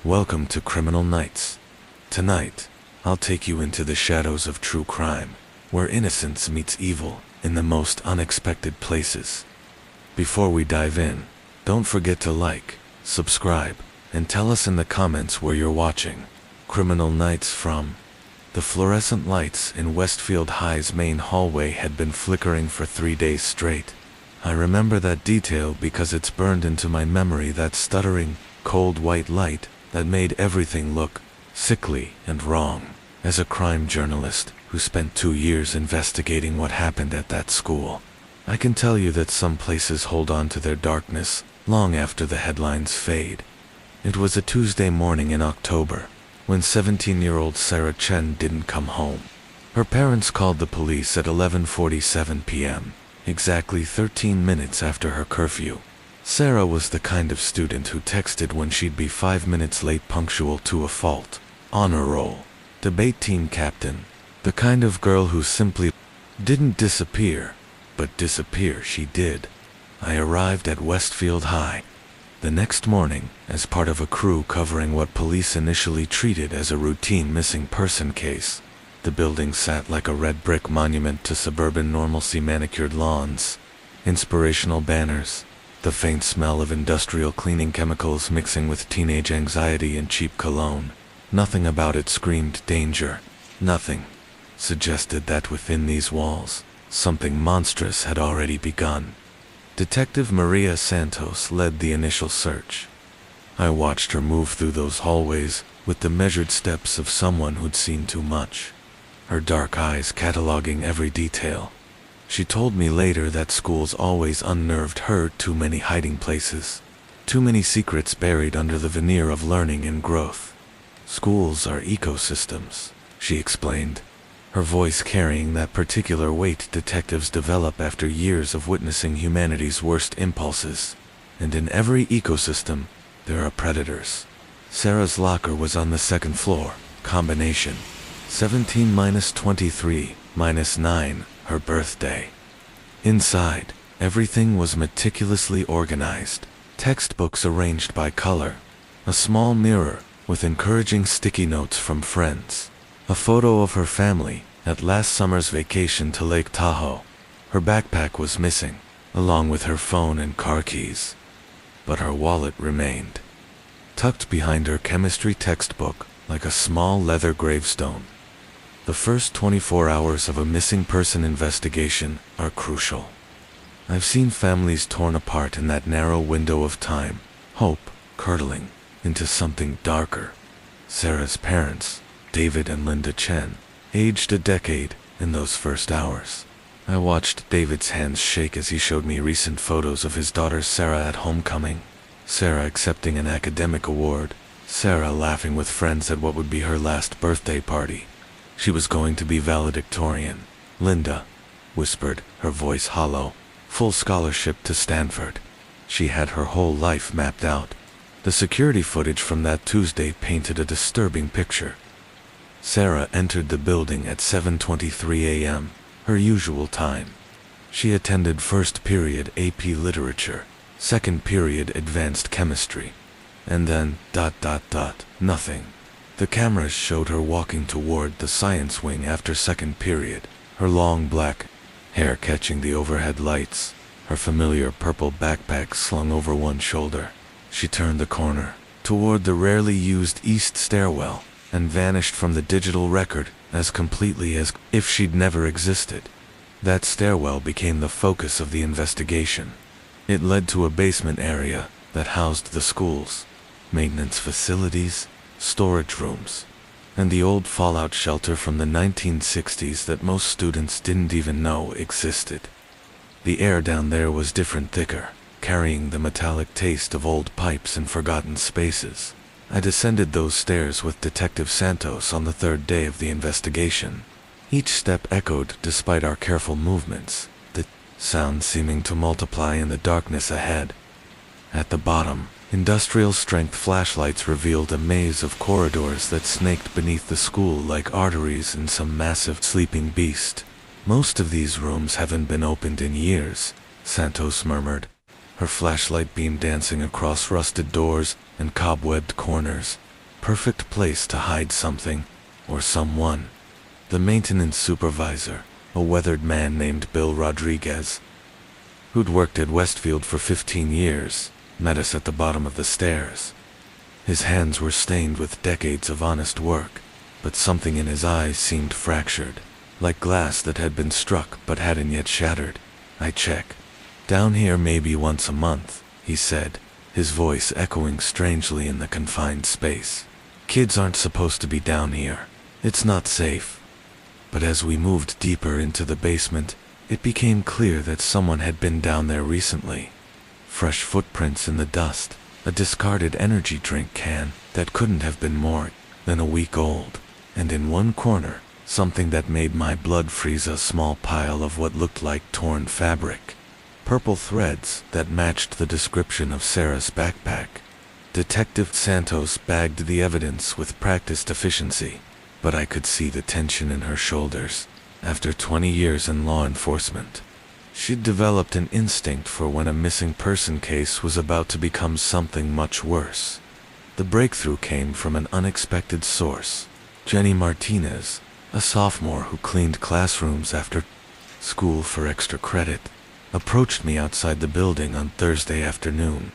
Welcome to Criminal Nights. Tonight, I'll take you into the shadows of true crime, where innocence meets evil in the most unexpected places. Before we dive in, don't forget to like, subscribe, and tell us in the comments where you're watching. Criminal Nights from. The fluorescent lights in Westfield High's main hallway had been flickering for 3 days straight. I remember that detail because it's burned into my memory, that stuttering, cold white light that made everything look sickly and wrong. As a crime journalist who spent 2 years investigating what happened at that school, I can tell you that some places hold on to their darkness long after the headlines fade. It was a Tuesday morning in October, when 17-year-old Sarah Chen didn't come home. Her parents called the police at 11:47 p.m., exactly 13 minutes after her curfew. Sarah was the kind of student who texted when she'd be 5 minutes late, punctual to a fault. Honor roll, debate team captain, the kind of girl who simply didn't disappear, but disappear she did. I arrived at Westfield High the next morning as part of a crew covering what police initially treated as a routine missing person case. The building sat like a red brick monument to suburban normalcy, manicured lawns, inspirational banners, the faint smell of industrial cleaning chemicals mixing with teenage anxiety and cheap cologne. Nothing about it screamed danger. Nothing suggested that within these walls, something monstrous had already begun. Detective Maria Santos led the initial search. I watched her move through those hallways with the measured steps of someone who'd seen too much, her dark eyes cataloging every detail. She told me later that schools always unnerved her. Too many hiding places, too many secrets buried under the veneer of learning and growth. Schools are ecosystems, she explained, her voice carrying that particular weight detectives develop after years of witnessing humanity's worst impulses. And in every ecosystem, there are predators. Sarah's locker was on the second floor, combination 17-23-9, her birthday. Inside, everything was meticulously organized, textbooks arranged by color, a small mirror with encouraging sticky notes from friends, a photo of her family at last summer's vacation to Lake Tahoe. Her backpack was missing, along with her phone and car keys. But her wallet remained, tucked behind her chemistry textbook like a small leather gravestone. The first 24 hours of a missing person investigation are crucial. I've seen families torn apart in that narrow window of time, hope curdling into something darker. Sarah's parents, David and Linda Chen, aged a decade in those first hours. I watched David's hands shake as he showed me recent photos of his daughter Sarah at homecoming, Sarah accepting an academic award, Sarah laughing with friends at what would be her last birthday party. She was going to be valedictorian. Linda whispered, her voice hollow, full scholarship to Stanford. She had her whole life mapped out. The security footage from that Tuesday painted a disturbing picture. Sarah entered the building at 7:23 a.m., her usual time. She attended first period AP Literature, second period Advanced Chemistry, and then ... nothing. The cameras showed her walking toward the science wing after second period, her long black hair catching the overhead lights, her familiar purple backpack slung over one shoulder. She turned the corner, toward the rarely used east stairwell, and vanished from the digital record as completely as if she'd never existed. That stairwell became the focus of the investigation. It led to a basement area that housed the schools, maintenance facilities, storage rooms, and the old fallout shelter from the 1960s that most students didn't even know existed. The air down there was different, thicker, carrying the metallic taste of old pipes and forgotten spaces. I descended those stairs with Detective Santos on the third day of the investigation. Each step echoed despite our careful movements, the sound seeming to multiply in the darkness ahead. At the bottom, industrial-strength flashlights revealed a maze of corridors that snaked beneath the school like arteries in some massive sleeping beast. Most of these rooms haven't been opened in years, Santos murmured, her flashlight beam dancing across rusted doors and cobwebbed corners. Perfect place to hide something, or someone. The maintenance supervisor, a weathered man named Bill Rodriguez, who'd worked at Westfield for 15 years, met us at the bottom of the stairs. His hands were stained with decades of honest work, but something in his eyes seemed fractured, like glass that had been struck but hadn't yet shattered. I check. Down here maybe once a month, he said, his voice echoing strangely in the confined space. Kids aren't supposed to be down here. It's not safe. But as we moved deeper into the basement, it became clear that someone had been down there recently. Fresh footprints in the dust, a discarded energy drink can that couldn't have been more than a week old, and in one corner, something that made my blood freeze, a small pile of what looked like torn fabric. Purple threads that matched the description of Sarah's backpack. Detective Santos bagged the evidence with practiced efficiency, but I could see the tension in her shoulders. After 20 years in law enforcement, she'd developed an instinct for when a missing person case was about to become something much worse. The breakthrough came from an unexpected source. Jenny Martinez, a sophomore who cleaned classrooms after school for extra credit, approached me outside the building on Thursday afternoon.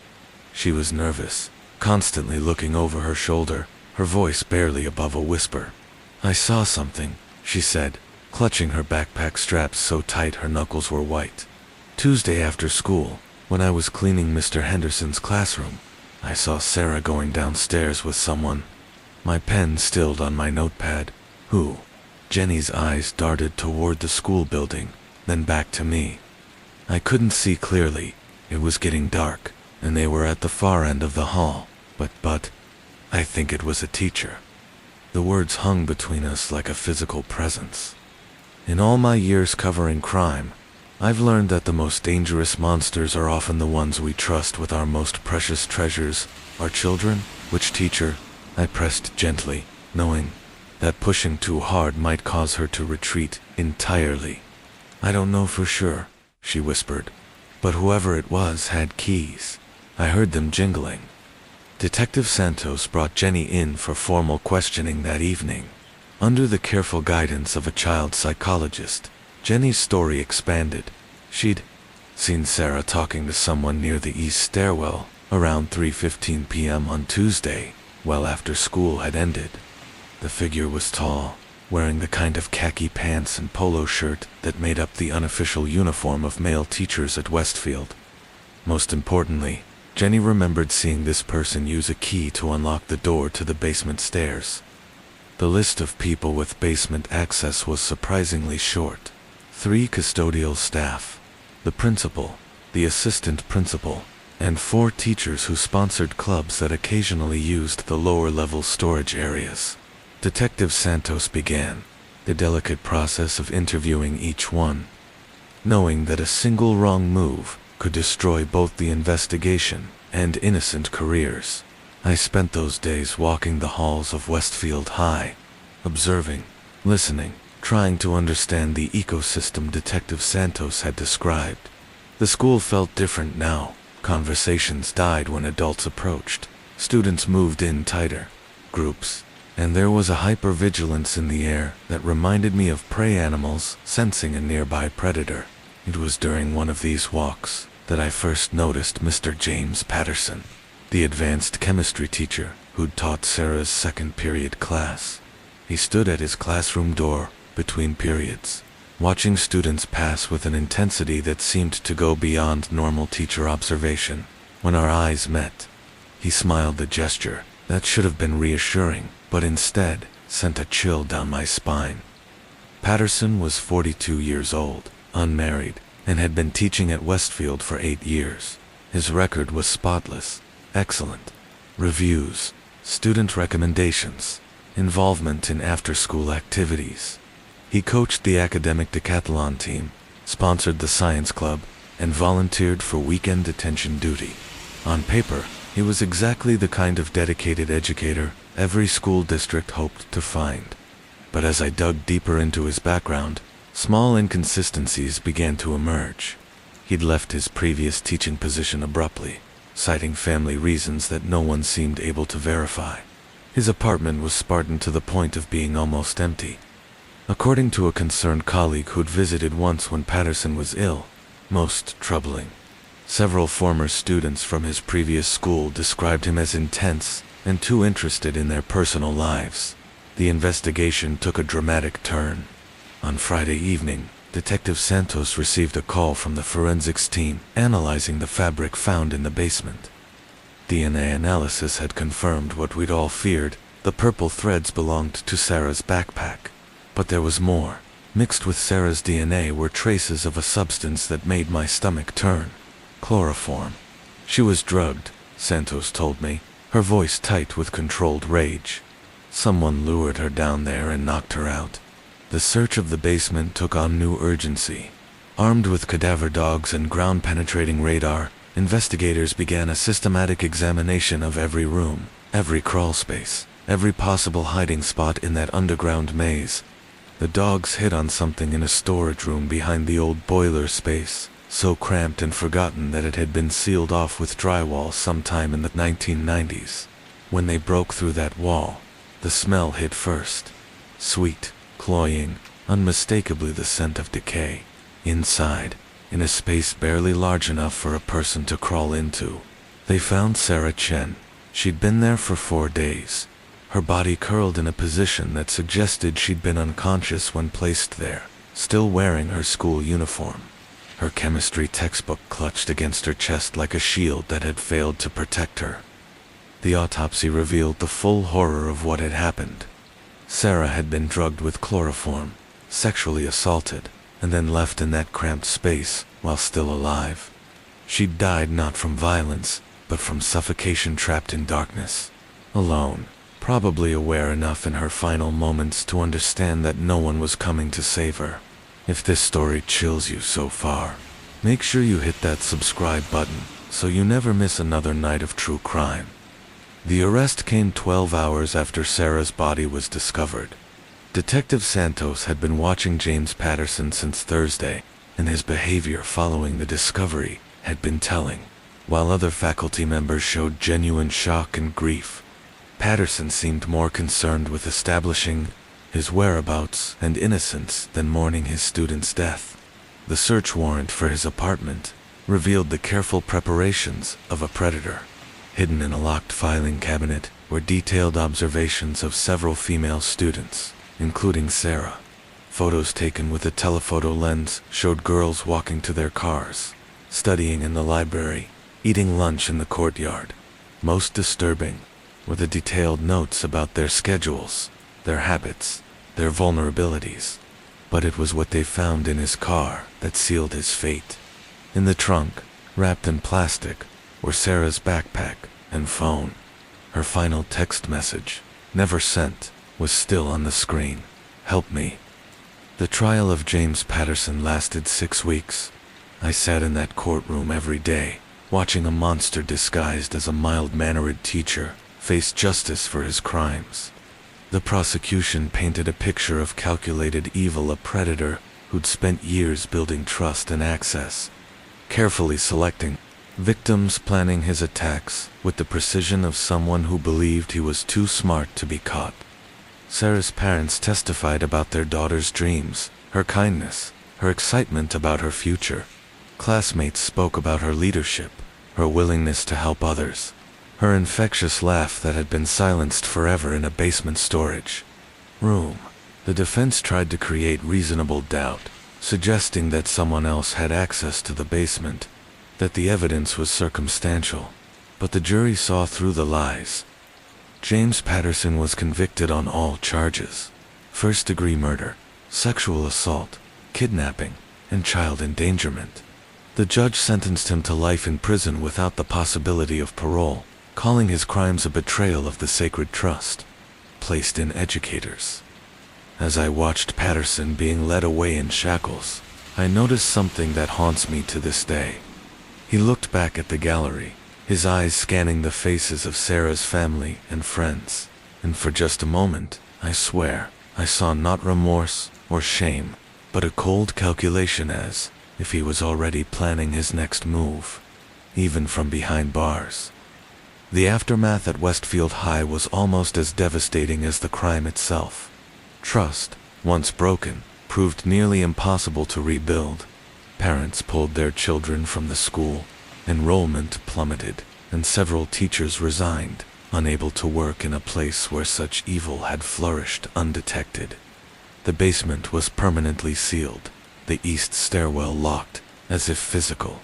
She was nervous, constantly looking over her shoulder, her voice barely above a whisper. "I saw something," she said, clutching her backpack straps so tight her knuckles were white. "Tuesday after school, when I was cleaning Mr. Henderson's classroom, I saw Sarah going downstairs with someone." My pen stilled on my notepad. "Who?" Jenny's eyes darted toward the school building, then back to me. I couldn't see clearly. It was getting dark, and they were at the far end of the hall. But, I think it was a teacher. The words hung between us like a physical presence. In all my years covering crime, I've learned that the most dangerous monsters are often the ones we trust with our most precious treasures, our children. "Which teacher?" I pressed gently, knowing that pushing too hard might cause her to retreat entirely. "I don't know for sure," she whispered, "but whoever it was had keys. I heard them jingling." Detective Santos brought Jenny in for formal questioning that evening. Under the careful guidance of a child psychologist, Jenny's story expanded. She'd seen Sarah talking to someone near the east stairwell around 3:15 p.m. on Tuesday, well after school had ended. The figure was tall, wearing the kind of khaki pants and polo shirt that made up the unofficial uniform of male teachers at Westfield. Most importantly, Jenny remembered seeing this person use a key to unlock the door to the basement stairs. The list of people with basement access was surprisingly short. 3 custodial staff, the principal, the assistant principal, and 4 teachers who sponsored clubs that occasionally used the lower-level storage areas. Detective Santos began the delicate process of interviewing each one, knowing that a single wrong move could destroy both the investigation and innocent careers. I spent those days walking the halls of Westfield High, observing, listening, trying to understand the ecosystem Detective Santos had described. The school felt different now. Conversations died when adults approached. Students moved in tighter groups, and there was a hypervigilance in the air that reminded me of prey animals sensing a nearby predator. It was during one of these walks that I first noticed Mr. James Patterson, the advanced chemistry teacher who'd taught Sarah's second period class. He stood at his classroom door between periods, watching students pass with an intensity that seemed to go beyond normal teacher observation. When our eyes met, he smiled, a gesture that should have been reassuring, but instead sent a chill down my spine. Patterson was 42 years old, unmarried, and had been teaching at Westfield for 8 years. His record was spotless, excellent. Reviews, student recommendations, involvement in after-school activities. He coached the academic decathlon team, sponsored the science club, and volunteered for weekend detention duty. On paper, he was exactly the kind of dedicated educator every school district hoped to find. But as I dug deeper into his background, small inconsistencies began to emerge. He'd left his previous teaching position abruptly, citing family reasons that no one seemed able to verify. His apartment was Spartan to the point of being almost empty. According to a concerned colleague who'd visited once when Patterson was ill, most troubling. Several former students from his previous school described him as intense and too interested in their personal lives. The investigation took a dramatic turn. On Friday evening, Detective Santos received a call from the forensics team analyzing the fabric found in the basement. DNA analysis had confirmed what we'd all feared: the purple threads belonged to Sarah's backpack. But there was more. Mixed with Sarah's DNA were traces of a substance that made my stomach turn: chloroform. She was drugged, Santos told me, her voice tight with controlled rage. Someone lured her down there and knocked her out. The search of the basement took on new urgency. Armed with cadaver dogs and ground-penetrating radar, investigators began a systematic examination of every room, every crawlspace, every possible hiding spot in that underground maze. The dogs hit on something in a storage room behind the old boiler space, so cramped and forgotten that it had been sealed off with drywall sometime in the 1990s. When they broke through that wall, the smell hit first. Sweet, cloying, unmistakably the scent of decay. Inside, in a space barely large enough for a person to crawl into, they found Sarah Chen. She'd been there for 4 days. Her body curled in a position that suggested she'd been unconscious when placed there, still wearing her school uniform. Her chemistry textbook clutched against her chest like a shield that had failed to protect her. The autopsy revealed the full horror of what had happened. Sarah had been drugged with chloroform, sexually assaulted, and then left in that cramped space while still alive. She'd died not from violence, but from suffocation, trapped in darkness. Alone, probably aware enough in her final moments to understand that no one was coming to save her. If this story chills you so far, make sure you hit that subscribe button so you never miss another night of true crime. The arrest came 12 hours after Sarah's body was discovered. Detective Santos had been watching James Patterson since Thursday, and his behavior following the discovery had been telling. While other faculty members showed genuine shock and grief, Patterson seemed more concerned with establishing his whereabouts and innocence than mourning his student's death. The search warrant for his apartment revealed the careful preparations of a predator. Hidden in a locked filing cabinet were detailed observations of several female students, including Sarah. Photos taken with a telephoto lens showed girls walking to their cars, studying in the library, eating lunch in the courtyard. Most disturbing were the detailed notes about their schedules, their habits, their vulnerabilities. But it was what they found in his car that sealed his fate. In the trunk, wrapped in plastic, were Sarah's backpack and phone. Her final text message, never sent, was still on the screen. "Help me." The trial of James Patterson lasted 6 weeks. I sat in that courtroom every day, watching a monster disguised as a mild-mannered teacher face justice for his crimes. The prosecution painted a picture of calculated evil, a predator who'd spent years building trust and access, carefully selecting victims, planning his attacks with the precision of someone who believed he was too smart to be caught. Sarah's parents testified about their daughter's dreams, her kindness, her excitement about her future. Classmates spoke about her leadership, her willingness to help others, her infectious laugh that had been silenced forever in a basement storage room. The defense tried to create reasonable doubt, suggesting that someone else had access to the basement, that the evidence was circumstantial. But the jury saw through the lies. James Patterson was convicted on all charges: first-degree murder, sexual assault, kidnapping, and child endangerment. The judge sentenced him to life in prison without the possibility of parole, calling his crimes a betrayal of the sacred trust placed in educators. As I watched Patterson being led away in shackles, I noticed something that haunts me to this day. He looked back at the gallery, his eyes scanning the faces of Sarah's family and friends, and for just a moment, I swear, I saw not remorse or shame, but a cold calculation, as if he was already planning his next move, even from behind bars. The aftermath at Westfield High was almost as devastating as the crime itself. Trust, once broken, proved nearly impossible to rebuild. Parents pulled their children from the school, enrollment plummeted, and several teachers resigned, unable to work in a place where such evil had flourished undetected. The basement was permanently sealed, the east stairwell locked, as if physical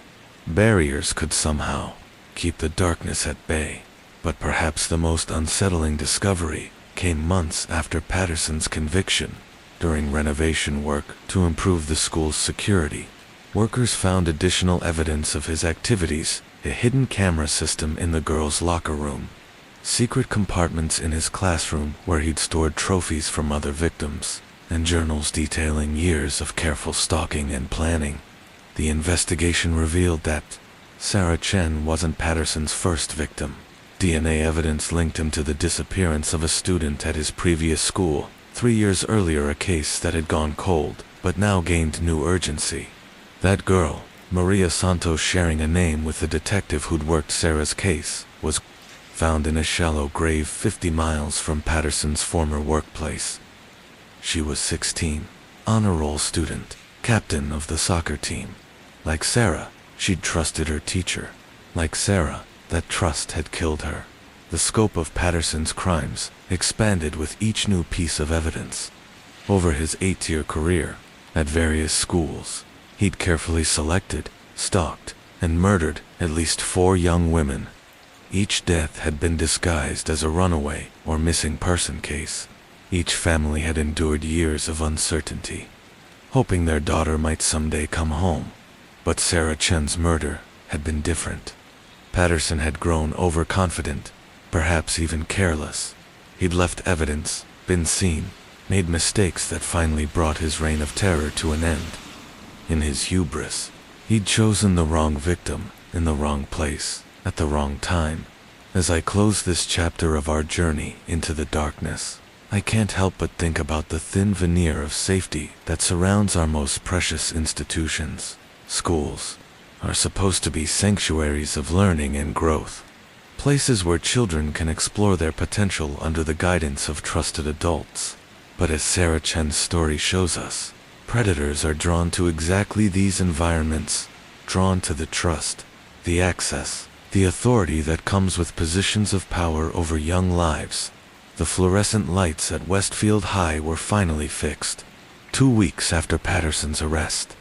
barriers could somehow keep the darkness at bay. But perhaps the most unsettling discovery came months after Patterson's conviction. During renovation work to improve the school's security, workers found additional evidence of his activities: a hidden camera system in the girls' locker room, secret compartments in his classroom where he'd stored trophies from other victims, and journals detailing years of careful stalking and planning. The investigation revealed that Sarah Chen wasn't Patterson's first victim. DNA evidence linked him to the disappearance of a student at his previous school. 3 years earlier, a case that had gone cold, but now gained new urgency. That girl, Maria Santos, sharing a name with the detective who'd worked Sarah's case, was found in a shallow grave 50 miles from Patterson's former workplace. She was 16, honor roll student, captain of the soccer team. Like Sarah, she'd trusted her teacher. Like Sarah, that trust had killed her. The scope of Patterson's crimes expanded with each new piece of evidence. Over his 8-year career, at various schools, he'd carefully selected, stalked, and murdered at least 4 young women. Each death had been disguised as a runaway or missing person case. Each family had endured years of uncertainty, hoping their daughter might someday come home. But Sarah Chen's murder had been different. Patterson had grown overconfident, perhaps even careless. He'd left evidence, been seen, made mistakes that finally brought his reign of terror to an end. In his hubris, he'd chosen the wrong victim, in the wrong place, at the wrong time. As I close this chapter of our journey into the darkness, I can't help but think about the thin veneer of safety that surrounds our most precious institutions. Schools are supposed to be sanctuaries of learning and growth, places where children can explore their potential under the guidance of trusted adults. But as Sarah Chen's story shows us, predators are drawn to exactly these environments, drawn to the trust, the access, the authority that comes with positions of power over young lives. The fluorescent lights at Westfield High were finally fixed, 2 weeks after Patterson's arrest.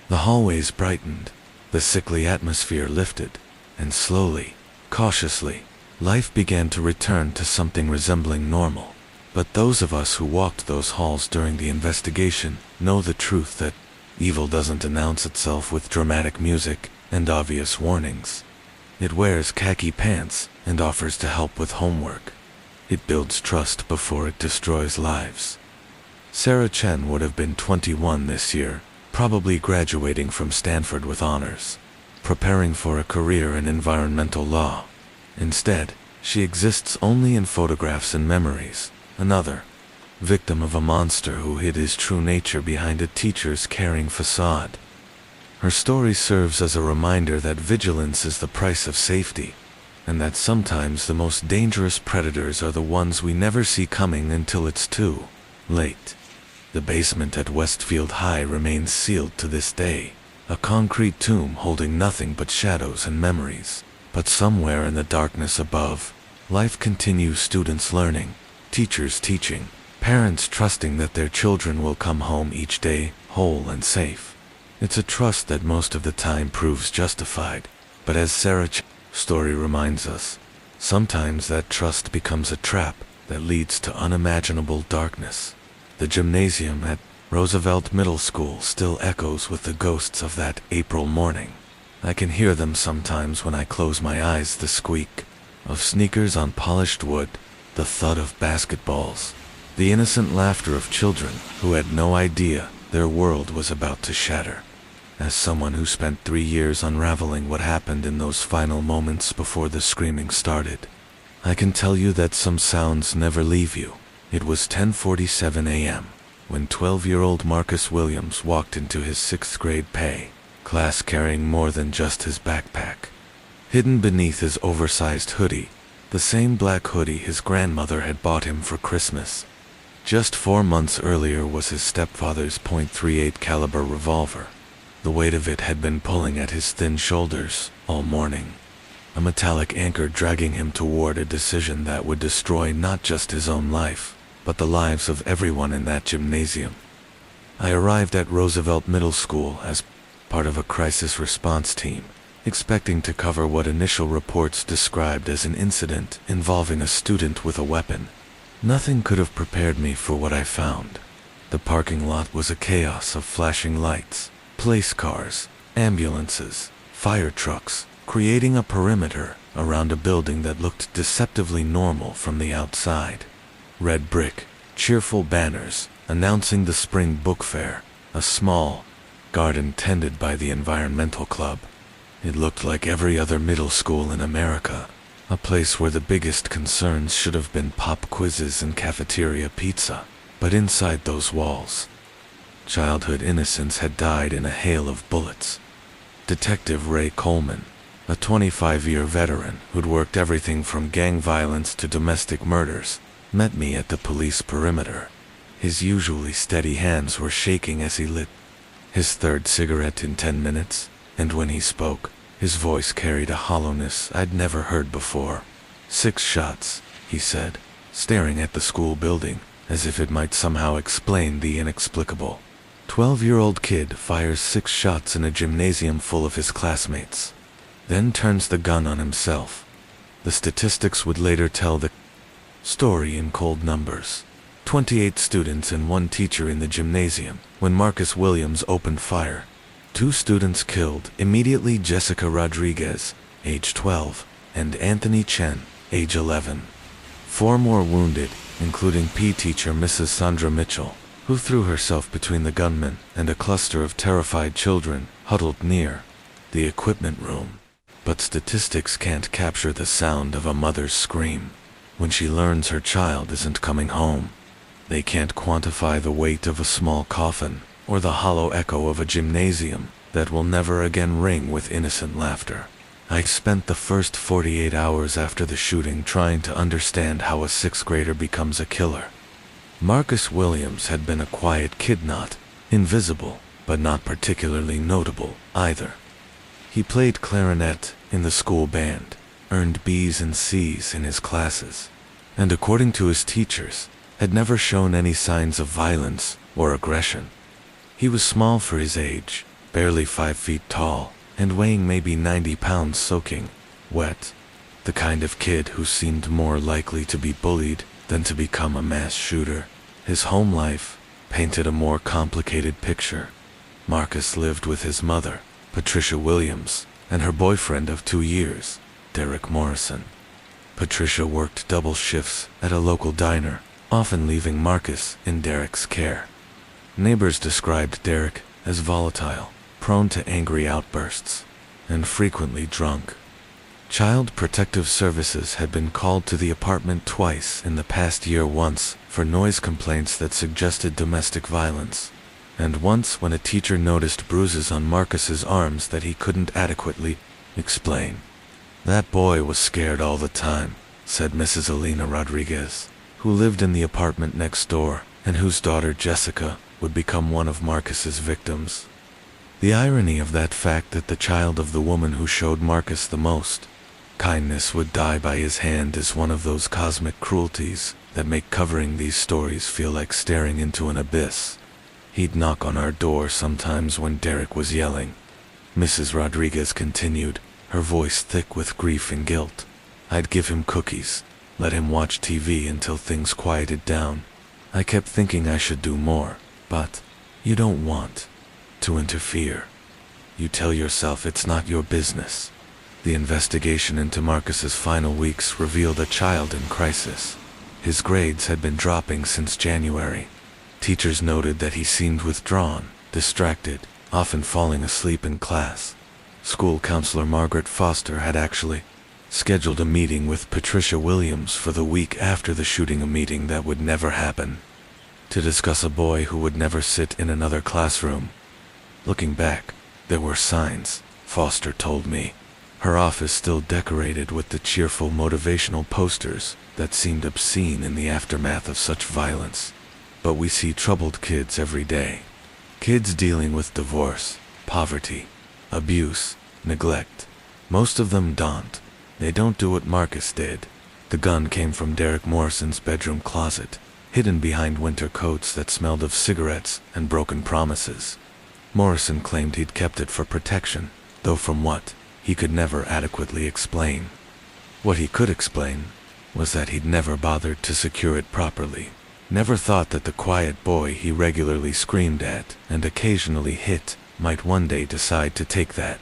The hallways brightened, the sickly atmosphere lifted, and slowly, cautiously, life began to return to something resembling normal. But those of us who walked those halls during the investigation know the truth that evil doesn't announce itself with dramatic music and obvious warnings. It wears khaki pants and offers to help with homework. It builds trust before it destroys lives. Sarah Chen would have been 21 this year, probably graduating from Stanford with honors, preparing for a career in environmental law. Instead, she exists only in photographs and memories, another victim of a monster who hid his true nature behind a teacher's caring facade. Her story serves as a reminder that vigilance is the price of safety, and that sometimes the most dangerous predators are the ones we never see coming until it's too late. The basement at Westfield High remains sealed to this day, a concrete tomb holding nothing but shadows and memories. But somewhere in the darkness above, life continues, students learning, teachers teaching, parents trusting that their children will come home each day, whole and safe. It's a trust that most of the time proves justified, but as Sarah Chen's story reminds us, sometimes that trust becomes a trap that leads to unimaginable darkness. The gymnasium at Roosevelt Middle School still echoes with the ghosts of that April morning. I can hear them sometimes when I close my eyes, the squeak of sneakers on polished wood, the thud of basketballs, the innocent laughter of children who had no idea their world was about to shatter. As someone who spent 3 years unraveling what happened in those final moments before the screaming started, I can tell you that some sounds never leave you. It was 10:47 a.m. when 12-year-old Marcus Williams walked into his 6th grade PE class carrying more than just his backpack. Hidden beneath his oversized hoodie the same black hoodie his grandmother had bought him for Christmas. Just 4 months earlier was his stepfather's .38 caliber revolver. The weight of it had been pulling at his thin shoulders all morning, a metallic anchor dragging him toward a decision that would destroy not just his own life, but the lives of everyone in that gymnasium. I arrived at Roosevelt Middle School as part of a crisis response team, expecting to cover what initial reports described as an incident involving a student with a weapon. Nothing could have prepared me for what I found. The parking lot was a chaos of flashing lights, police cars, ambulances, fire trucks, creating a perimeter around a building that looked deceptively normal from the outside. Red brick, cheerful banners announcing the spring book fair, a small garden tended by the environmental club. It looked like every other middle school in America, a place where the biggest concerns should have been pop quizzes and cafeteria pizza. But inside those walls, childhood innocence had died in a hail of bullets. Detective Ray Coleman, a 25-year veteran who'd worked everything from gang violence to domestic murders, met me at the police perimeter. His usually steady hands were shaking as he lit his third cigarette in 10 minutes, and when he spoke, his voice carried a hollowness I'd never heard before. 6 shots, he said, staring at the school building, as if it might somehow explain the inexplicable. 12-year-old kid fires 6 shots in a gymnasium full of his classmates, then turns the gun on himself. The statistics would later tell the story in cold numbers. 28 students and 1 teacher in the gymnasium when Marcus Williams opened fire. 2 students killed immediately: Jessica Rodriguez, age 12, and Anthony Chen, age 11. 4 more wounded, including PE teacher Mrs. Sandra Mitchell, who threw herself between the gunmen and a cluster of terrified children huddled near the equipment room. But statistics can't capture the sound of a mother's scream when she learns her child isn't coming home. They can't quantify the weight of a small coffin or the hollow echo of a gymnasium that will never again ring with innocent laughter. I spent the first 48 hours after the shooting trying to understand how a 6th grader becomes a killer. Marcus Williams had been a quiet kid, not invisible, but not particularly notable either. He played clarinet in the school band, earned B's and C's in his classes, and according to his teachers, had never shown any signs of violence or aggression. He was small for his age, barely 5 feet tall, and weighing maybe 90 pounds soaking wet. The kind of kid who seemed more likely to be bullied than to become a mass shooter. His home life painted a more complicated picture. Marcus lived with his mother, Patricia Williams, and her boyfriend of 2 years, Derek Morrison. Patricia worked double shifts at a local diner, often leaving Marcus in Derek's care. Neighbors described Derek as volatile, prone to angry outbursts, and frequently drunk. Child Protective Services had been called to the apartment twice in the past year, once for noise complaints that suggested domestic violence, and once when a teacher noticed bruises on Marcus's arms that he couldn't adequately explain. "That boy was scared all the time," said Mrs. Elena Rodriguez, who lived in the apartment next door and whose daughter Jessica would become one of Marcus's victims. The irony of that fact that the child of the woman who showed Marcus the most kindness would die by his hand is one of those cosmic cruelties that make covering these stories feel like staring into an abyss. He'd knock on our door sometimes when Derek was yelling. Mrs. Rodriguez continued, her voice thick with grief and guilt. I'd give him cookies, let him watch TV until things quieted down. I kept thinking I should do more, but you don't want to interfere. You tell yourself it's not your business. The investigation into Marcus's final weeks revealed a child in crisis. His grades had been dropping since January. Teachers noted that he seemed withdrawn, distracted, often falling asleep in class. School counselor Margaret Foster had actually scheduled a meeting with Patricia Williams for the week after the shooting, a meeting that would never happen, to discuss a boy who would never sit in another classroom. Looking back, there were signs, Foster told me. her office still decorated with the cheerful motivational posters that seemed obscene in the aftermath of such violence. But we see troubled kids every day. Kids dealing with divorce, poverty, abuse, neglect. Most of them don't. They don't do what Marcus did. The gun came from Derek Morrison's bedroom closet, hidden behind winter coats that smelled of cigarettes and broken promises. Morrison claimed he'd kept it for protection, though from what, he could never adequately explain. What he could explain was that he'd never bothered to secure it properly, never thought that the quiet boy he regularly screamed at and occasionally hit might one day decide to take that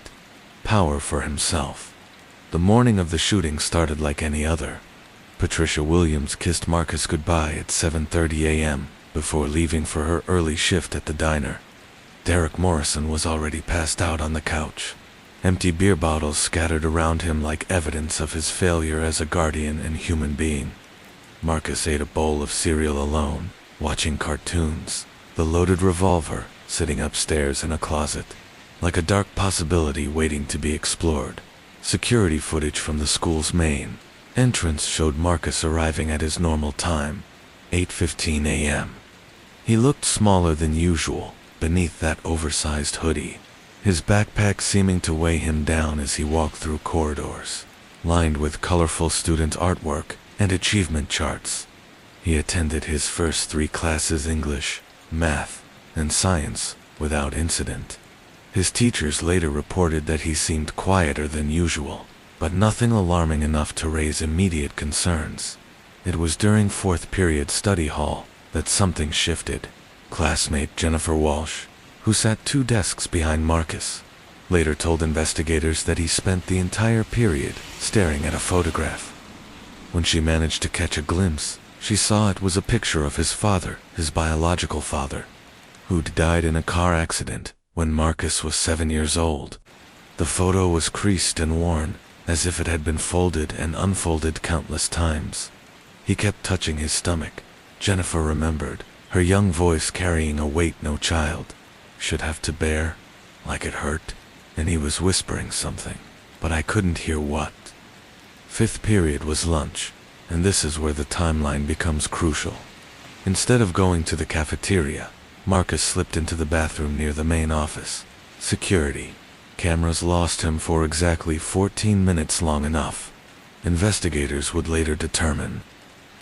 power for himself. The morning of the shooting started like any other. Patricia Williams kissed Marcus goodbye at 7:30 a.m. before leaving for her early shift at the diner. Derek Morrison was already passed out on the couch, empty beer bottles scattered around him like evidence of his failure as a guardian and human being. Marcus ate a bowl of cereal alone, watching cartoons, the loaded revolver sitting upstairs in a closet, like a dark possibility waiting to be explored. Security footage from the school's main entrance showed Marcus arriving at his normal time, 8:15 a.m. He looked smaller than usual beneath that oversized hoodie, his backpack seeming to weigh him down as he walked through corridors, lined with colorful student artwork and achievement charts. He attended his first 3 classes, English, math, and science, without incident. His teachers later reported that he seemed quieter than usual, but nothing alarming enough to raise immediate concerns. It was during 4th period study hall that something shifted. Classmate Jennifer Walsh, who sat 2 desks behind Marcus, later told investigators that he spent the entire period staring at a photograph. When she managed to catch a glimpse, she saw it was a picture of his father, his biological father, who'd died in a car accident when Marcus was 7 years old. The photo was creased and worn, as if it had been folded and unfolded countless times. He kept touching his stomach, Jennifer remembered, her young voice carrying a weight no child should have to bear, like it hurt, and he was whispering something, but I couldn't hear what. 5th period was lunch, and this is where the timeline becomes crucial. Instead of going to the cafeteria, Marcus slipped into the bathroom near the main office. Security cameras lost him for exactly 14 minutes, long enough, investigators would later determine,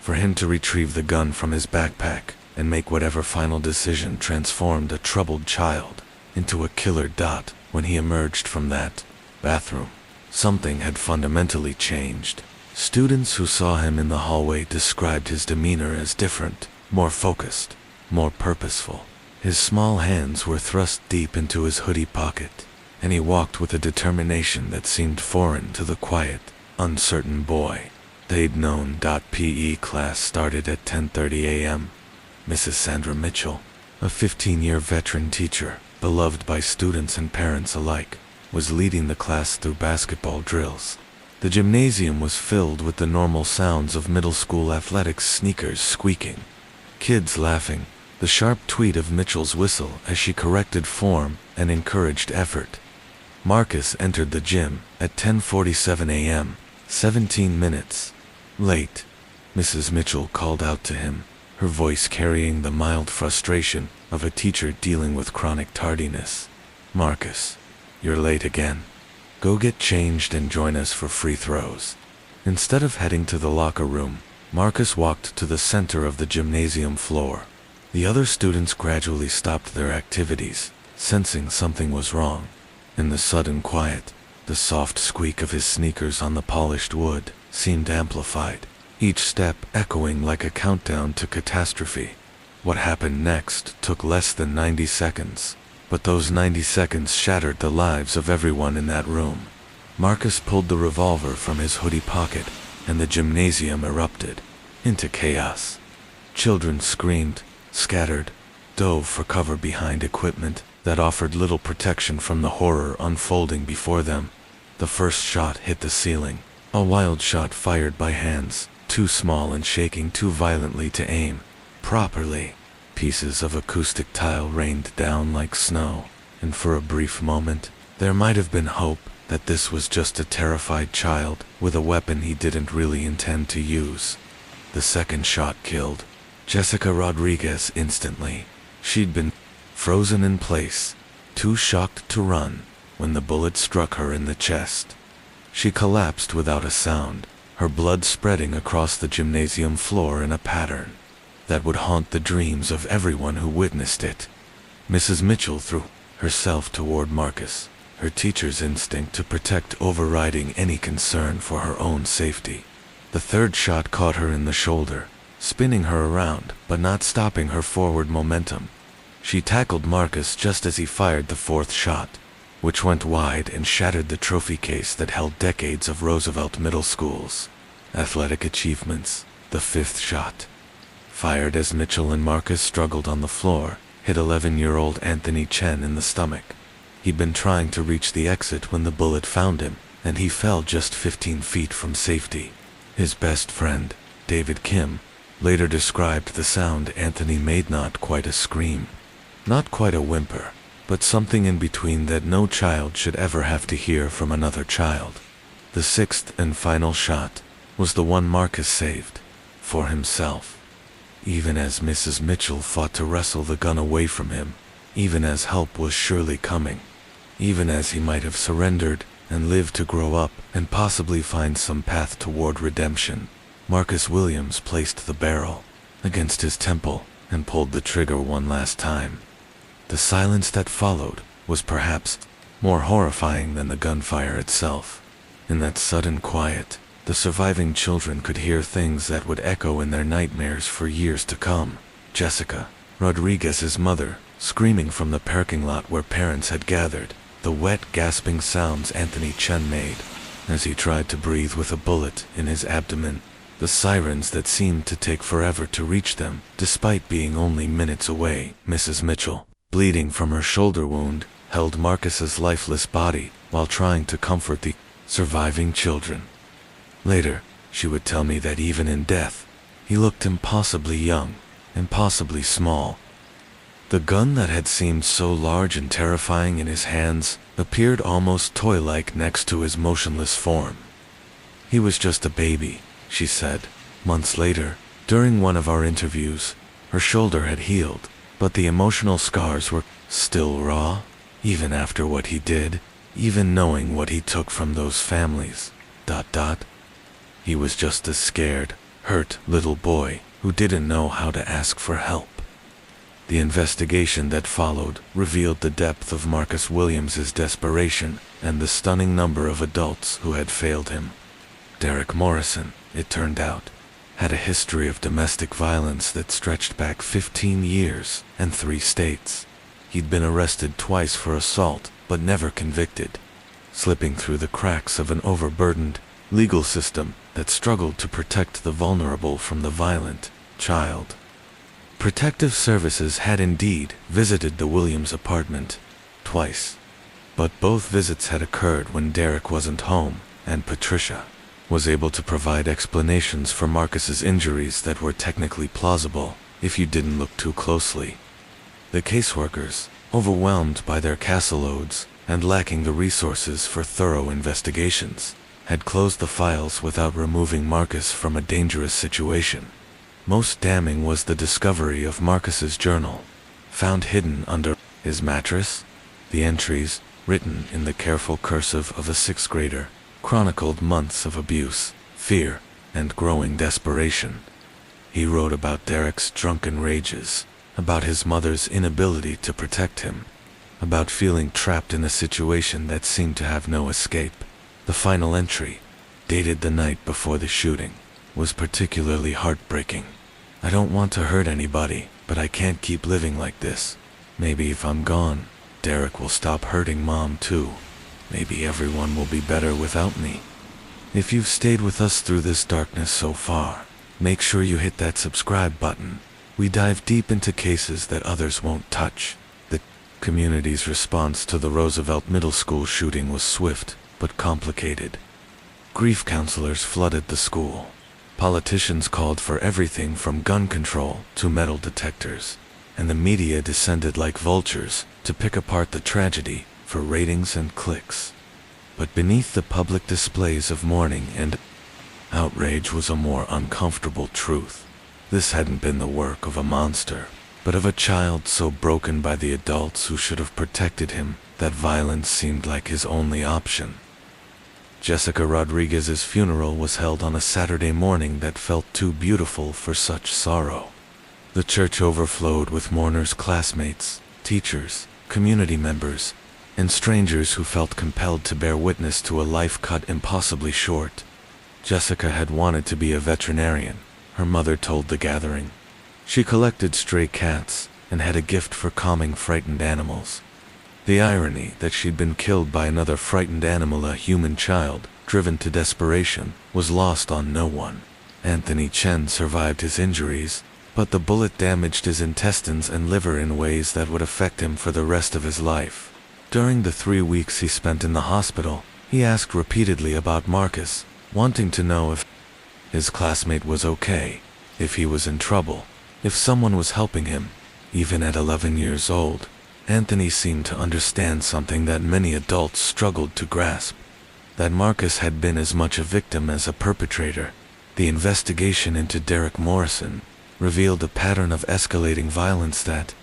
for him to retrieve the gun from his backpack and make whatever final decision transformed a troubled child into a killer. When he emerged from that bathroom, something had fundamentally changed. Students who saw him in the hallway described his demeanor as different, more focused, more purposeful. His small hands were thrust deep into his hoodie pocket, and he walked with a determination that seemed foreign to the quiet, uncertain boy they'd known. PE class started at 10:30 a.m. Mrs. Sandra Mitchell, a 15-year veteran teacher, beloved by students and parents alike, was leading the class through basketball drills. The gymnasium was filled with the normal sounds of middle school athletics: sneakers squeaking, kids laughing, the sharp tweet of Mitchell's whistle as she corrected form and encouraged effort. Marcus entered the gym at 10:47 a.m., 17 minutes late. Mrs. Mitchell called out to him, her voice carrying the mild frustration of a teacher dealing with chronic tardiness. "Marcus, you're late again. Go get changed and join us for free throws." Instead of heading to the locker room, Marcus walked to the center of the gymnasium floor. The other students gradually stopped their activities, sensing something was wrong. In the sudden quiet, the soft squeak of his sneakers on the polished wood seemed amplified, each step echoing like a countdown to catastrophe. What happened next took less than 90 seconds, but those 90 seconds shattered the lives of everyone in that room. Marcus pulled the revolver from his hoodie pocket, and the gymnasium erupted into chaos. Children screamed, scattered, dove for cover behind equipment that offered little protection from the horror unfolding before them. The first shot hit the ceiling, a wild shot fired by hands too small and shaking too violently to aim properly. Pieces of acoustic tile rained down like snow, and for a brief moment, there might have been hope that this was just a terrified child with a weapon he didn't really intend to use. The second shot killed Jessica Rodriguez instantly. She'd been frozen in place, too shocked to run, when the bullet struck her in the chest. She collapsed without a sound, her blood spreading across the gymnasium floor in a pattern that would haunt the dreams of everyone who witnessed it. Mrs. Mitchell threw herself toward Marcus, her teacher's instinct to protect overriding any concern for her own safety. The third shot caught her in the shoulder, spinning her around, but not stopping her forward momentum. She tackled Marcus just as he fired the fourth shot, which went wide and shattered the trophy case that held decades of Roosevelt Middle School's athletic achievements. The fifth shot, fired as Mitchell and Marcus struggled on the floor, hit 11-year-old Anthony Chen in the stomach. He'd been trying to reach the exit when the bullet found him, and he fell just 15 feet from safety. His best friend, David Kim, later described the sound Anthony made: not quite a scream, not quite a whimper, but something in between that no child should ever have to hear from another child. The sixth and final shot was the one Marcus saved for himself. Even as Mrs. Mitchell fought to wrestle the gun away from him, even as help was surely coming, even as he might have surrendered and lived to grow up and possibly find some path toward redemption, Marcus Williams placed the barrel against his temple and pulled the trigger one last time. The silence that followed was perhaps more horrifying than the gunfire itself. In that sudden quiet, the surviving children could hear things that would echo in their nightmares for years to come. Jessica Rodriguez's mother screaming from the parking lot where parents had gathered, the wet, gasping sounds Anthony Chen made as he tried to breathe with a bullet in his abdomen, the sirens that seemed to take forever to reach them despite being only minutes away. Mrs. Mitchell, bleeding from her shoulder wound, held Marcus's lifeless body while trying to comfort the surviving children. Later, she would tell me that even in death, he looked impossibly young, impossibly small. The gun that had seemed so large and terrifying in his hands appeared almost toy-like next to his motionless form. He was just a baby, she said. Months later, during one of our interviews, her shoulder had healed, but the emotional scars were still raw, even after what he did, even knowing what he took from those families. He was just a scared, hurt little boy who didn't know how to ask for help. The investigation that followed revealed the depth of Marcus Williams's desperation and the stunning number of adults who had failed him. Derek Morrison, it turned out, had a history of domestic violence that stretched back 15 years and 3 states. He'd been arrested twice for assault, but never convicted, slipping through the cracks of an overburdened legal system that struggled to protect the vulnerable from the violent child. Protective Services had indeed visited the Williams apartment twice, but both visits had occurred when Derek wasn't home, and Patricia was able to provide explanations for Marcus's injuries that were technically plausible if you didn't look too closely. The caseworkers, overwhelmed by their caseloads and lacking the resources for thorough investigations, had closed the files without removing Marcus from a dangerous situation. Most damning was the discovery of Marcus's journal, found hidden under his mattress. The entries, written in the careful cursive of a 6th grader, chronicled months of abuse, fear, and growing desperation. He wrote about Derek's drunken rages, about his mother's inability to protect him, about feeling trapped in a situation that seemed to have no escape. The final entry, dated the night before the shooting, was particularly heartbreaking. "I don't want to hurt anybody, but I can't keep living like this. Maybe if I'm gone, Derek will stop hurting Mom too. Maybe everyone will be better without me." If you've stayed with us through this darkness so far, make sure you hit that subscribe button. We dive deep into cases that others won't touch. The community's response to the Roosevelt Middle School shooting was swift but complicated. Grief counselors flooded the school. Politicians called for everything from gun control to metal detectors, and the media descended like vultures to pick apart the tragedy for ratings and clicks. But beneath the public displays of mourning and outrage was a more uncomfortable truth. This hadn't been the work of a monster, but of a child so broken by the adults who should have protected him that violence seemed like his only option. Jessica Rodriguez's funeral was held on a Saturday morning that felt too beautiful for such sorrow. The church overflowed with mourners, classmates, teachers, community members, and strangers who felt compelled to bear witness to a life cut impossibly short. Jessica had wanted to be a veterinarian, her mother told the gathering. She collected stray cats and had a gift for calming frightened animals. The irony that she'd been killed by another frightened animal, a human child, driven to desperation, was lost on no one. Anthony Chen survived his injuries, but the bullet damaged his intestines and liver in ways that would affect him for the rest of his life. During the 3 weeks he spent in the hospital, he asked repeatedly about Marcus, wanting to know if his classmate was okay, if he was in trouble, if someone was helping him. Even at 11 years old, Anthony seemed to understand something that many adults struggled to grasp, that Marcus had been as much a victim as a perpetrator. The investigation into Derek Morrison revealed a pattern of escalating violence that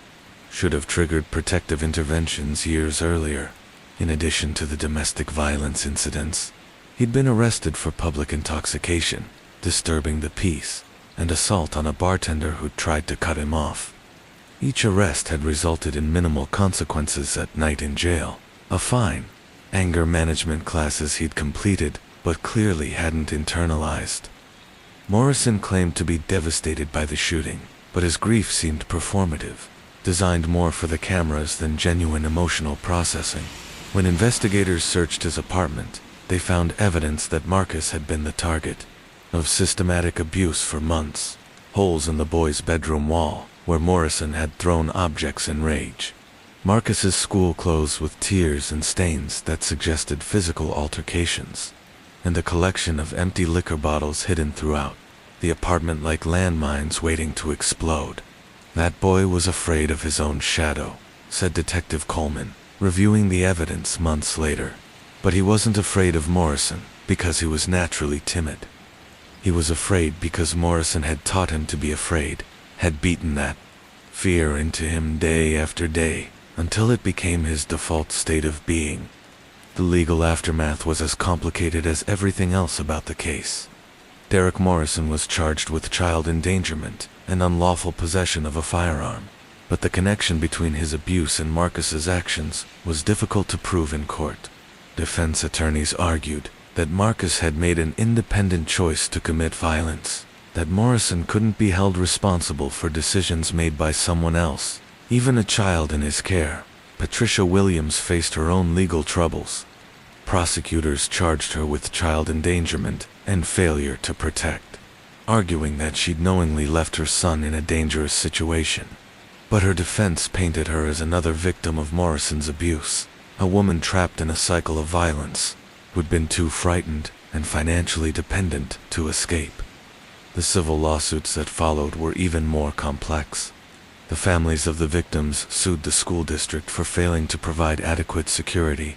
should have triggered protective interventions years earlier. In addition to the domestic violence incidents, he'd been arrested for public intoxication, disturbing the peace, and assault on a bartender who'd tried to cut him off. Each arrest had resulted in minimal consequences: at night in jail, a fine, anger management classes he'd completed but clearly hadn't internalized. Morrison claimed to be devastated by the shooting, but his grief seemed performative, designed more for the cameras than genuine emotional processing. When investigators searched his apartment, they found evidence that Marcus had been the target of systematic abuse for months. Holes in the boy's bedroom wall, where Morrison had thrown objects in rage. Marcus's school clothes with tears and stains that suggested physical altercations, and a collection of empty liquor bottles hidden throughout the apartment like landmines waiting to explode. That boy was afraid of his own shadow, said Detective Coleman, reviewing the evidence months later. But he wasn't afraid of Morrison because he was naturally timid. He was afraid because Morrison had taught him to be afraid, had beaten that fear into him day after day, until it became his default state of being. The legal aftermath was as complicated as everything else about the case. Derek Morrison was charged with child endangerment and unlawful possession of a firearm, but the connection between his abuse and Marcus's actions was difficult to prove in court. Defense attorneys argued that Marcus had made an independent choice to commit violence, that Morrison couldn't be held responsible for decisions made by someone else, even a child in his care. Patricia Williams faced her own legal troubles. Prosecutors charged her with child endangerment and failure to protect, arguing that she'd knowingly left her son in a dangerous situation. But her defense painted her as another victim of Morrison's abuse, a woman trapped in a cycle of violence, who'd been too frightened and financially dependent to escape. The civil lawsuits that followed were even more complex. The families of the victims sued the school district for failing to provide adequate security,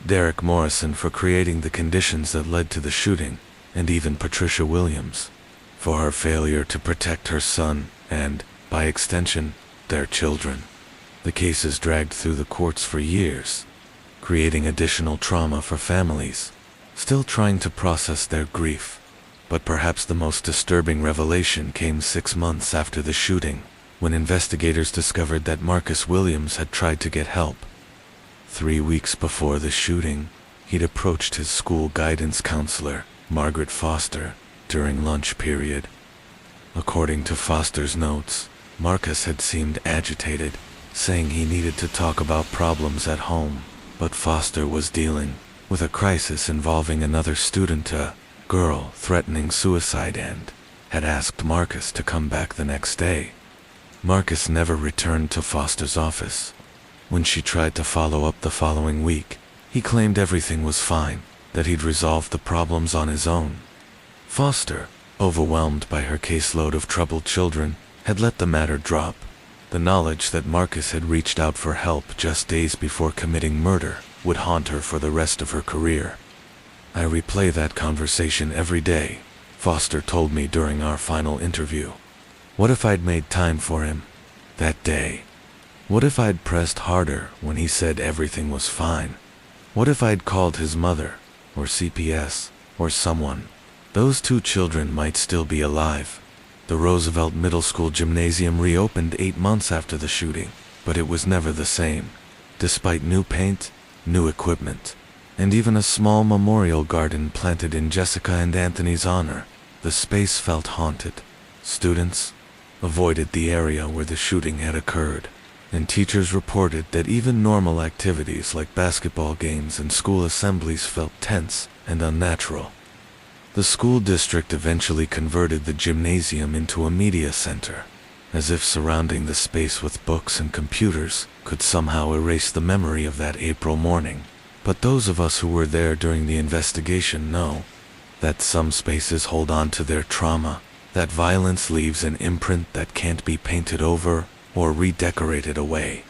Derek Morrison for creating the conditions that led to the shooting, and even Patricia Williams for her failure to protect her son and, by extension, their children. The cases dragged through the courts for years, creating additional trauma for families still trying to process their grief. But perhaps the most disturbing revelation came 6 months after the shooting, when investigators discovered that Marcus Williams had tried to get help. 3 weeks before the shooting, he'd approached his school guidance counselor, Margaret Foster, during lunch period. According to Foster's notes, Marcus had seemed agitated, saying he needed to talk about problems at home, but Foster was dealing with a crisis involving another student, a girl threatening suicide, and had asked Marcus to come back the next day. Marcus never returned to Foster's office. When she tried to follow up the following week, he claimed everything was fine, that he'd resolved the problems on his own. Foster, overwhelmed by her caseload of troubled children, had let the matter drop. The knowledge that Marcus had reached out for help just days before committing murder would haunt her for the rest of her career. "I replay that conversation every day," Foster told me during our final interview. "What if I'd made time for him that day? What if I'd pressed harder when he said everything was fine? What if I'd called his mother, or CPS, or someone? Those 2 children might still be alive." The Roosevelt Middle School gymnasium reopened 8 months after the shooting, but it was never the same. Despite new paint, new equipment, and even a small memorial garden planted in Jessica and Anthony's honor, the space felt haunted. Students avoided the area where the shooting had occurred, and teachers reported that even normal activities like basketball games and school assemblies felt tense and unnatural. The school district eventually converted the gymnasium into a media center, as if surrounding the space with books and computers could somehow erase the memory of that April morning. But those of us who were there during the investigation know that some spaces hold on to their trauma, that violence leaves an imprint that can't be painted over or redecorated away.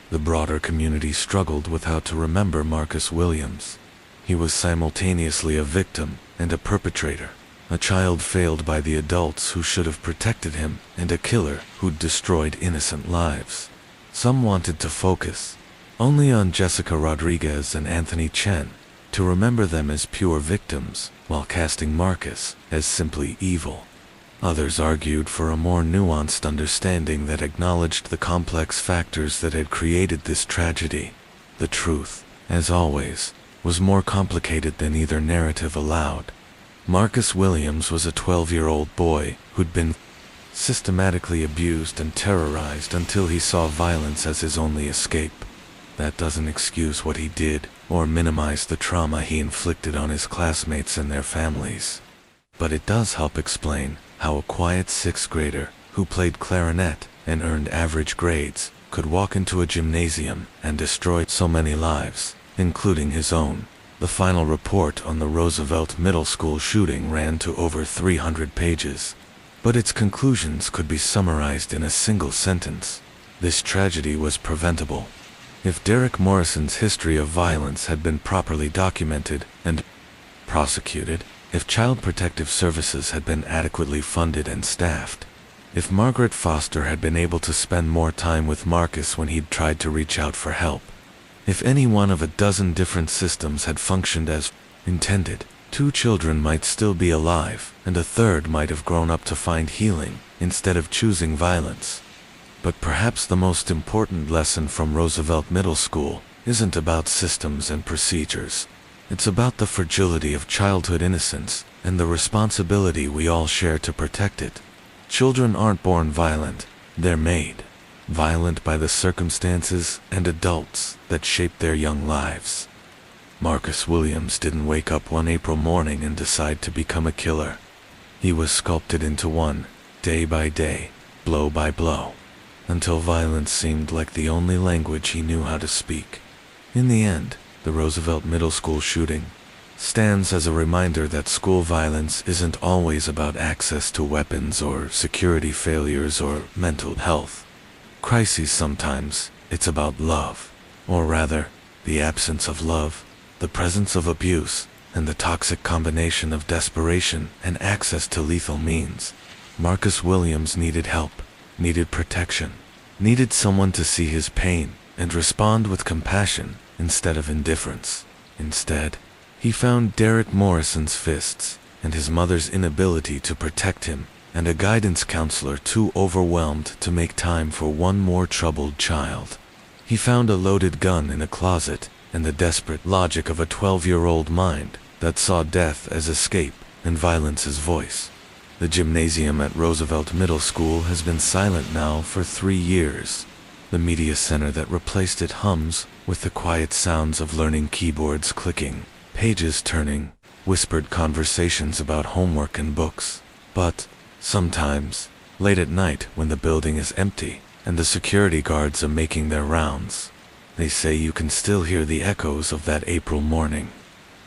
The broader community struggled with how to remember Marcus Williams. He was simultaneously a victim and a perpetrator, a child failed by the adults who should have protected him, and a killer who'd destroyed innocent lives. Some wanted to focus only on Jessica Rodriguez and Anthony Chen, to remember them as pure victims, while casting Marcus as simply evil. Others argued for a more nuanced understanding that acknowledged the complex factors that had created this tragedy. The truth, as always, was more complicated than either narrative allowed. Marcus Williams was a 12-year-old boy who'd been systematically abused and terrorized until he saw violence as his only escape. That doesn't excuse what he did or minimize the trauma he inflicted on his classmates and their families. But it does help explain how a quiet 6th grader who played clarinet and earned average grades could walk into a gymnasium and destroy so many lives, including his own. The final report on the Roosevelt Middle School shooting ran to over 300 pages, but its conclusions could be summarized in a single sentence: this tragedy was preventable. If Derek Morrison's history of violence had been properly documented and prosecuted, if Child Protective Services had been adequately funded and staffed, if Margaret Foster had been able to spend more time with Marcus when he'd tried to reach out for help, if any one of a dozen different systems had functioned as intended, 2 children might still be alive, and a third might have grown up to find healing instead of choosing violence. But perhaps the most important lesson from Roosevelt Middle School isn't about systems and procedures. It's about the fragility of childhood innocence and the responsibility we all share to protect it. Children aren't born violent, they're made violent by the circumstances and adults that shape their young lives. Marcus Williams didn't wake up one April morning and decide to become a killer. He was sculpted into one, day by day, blow by blow, until violence seemed like the only language he knew how to speak. In the end, the Roosevelt Middle School shooting stands as a reminder that school violence isn't always about access to weapons or security failures or mental health crises. Sometimes it's about love, or rather, the absence of love, the presence of abuse, and the toxic combination of desperation and access to lethal means. Marcus Williams needed help, needed protection, needed someone to see his pain and respond with compassion instead of indifference. Instead, he found Derek Morrison's fists and his mother's inability to protect him, and a guidance counselor too overwhelmed to make time for one more troubled child. He found a loaded gun in a closet and the desperate logic of a 12-year-old mind that saw death as escape and violence as voice. The gymnasium at Roosevelt Middle School has been silent now for 3 years. The media center that replaced it hums with the quiet sounds of learning keyboards clicking, pages turning, whispered conversations about homework and books. But sometimes, late at night when the building is empty and the security guards are making their rounds, they say you can still hear the echoes of that April morning.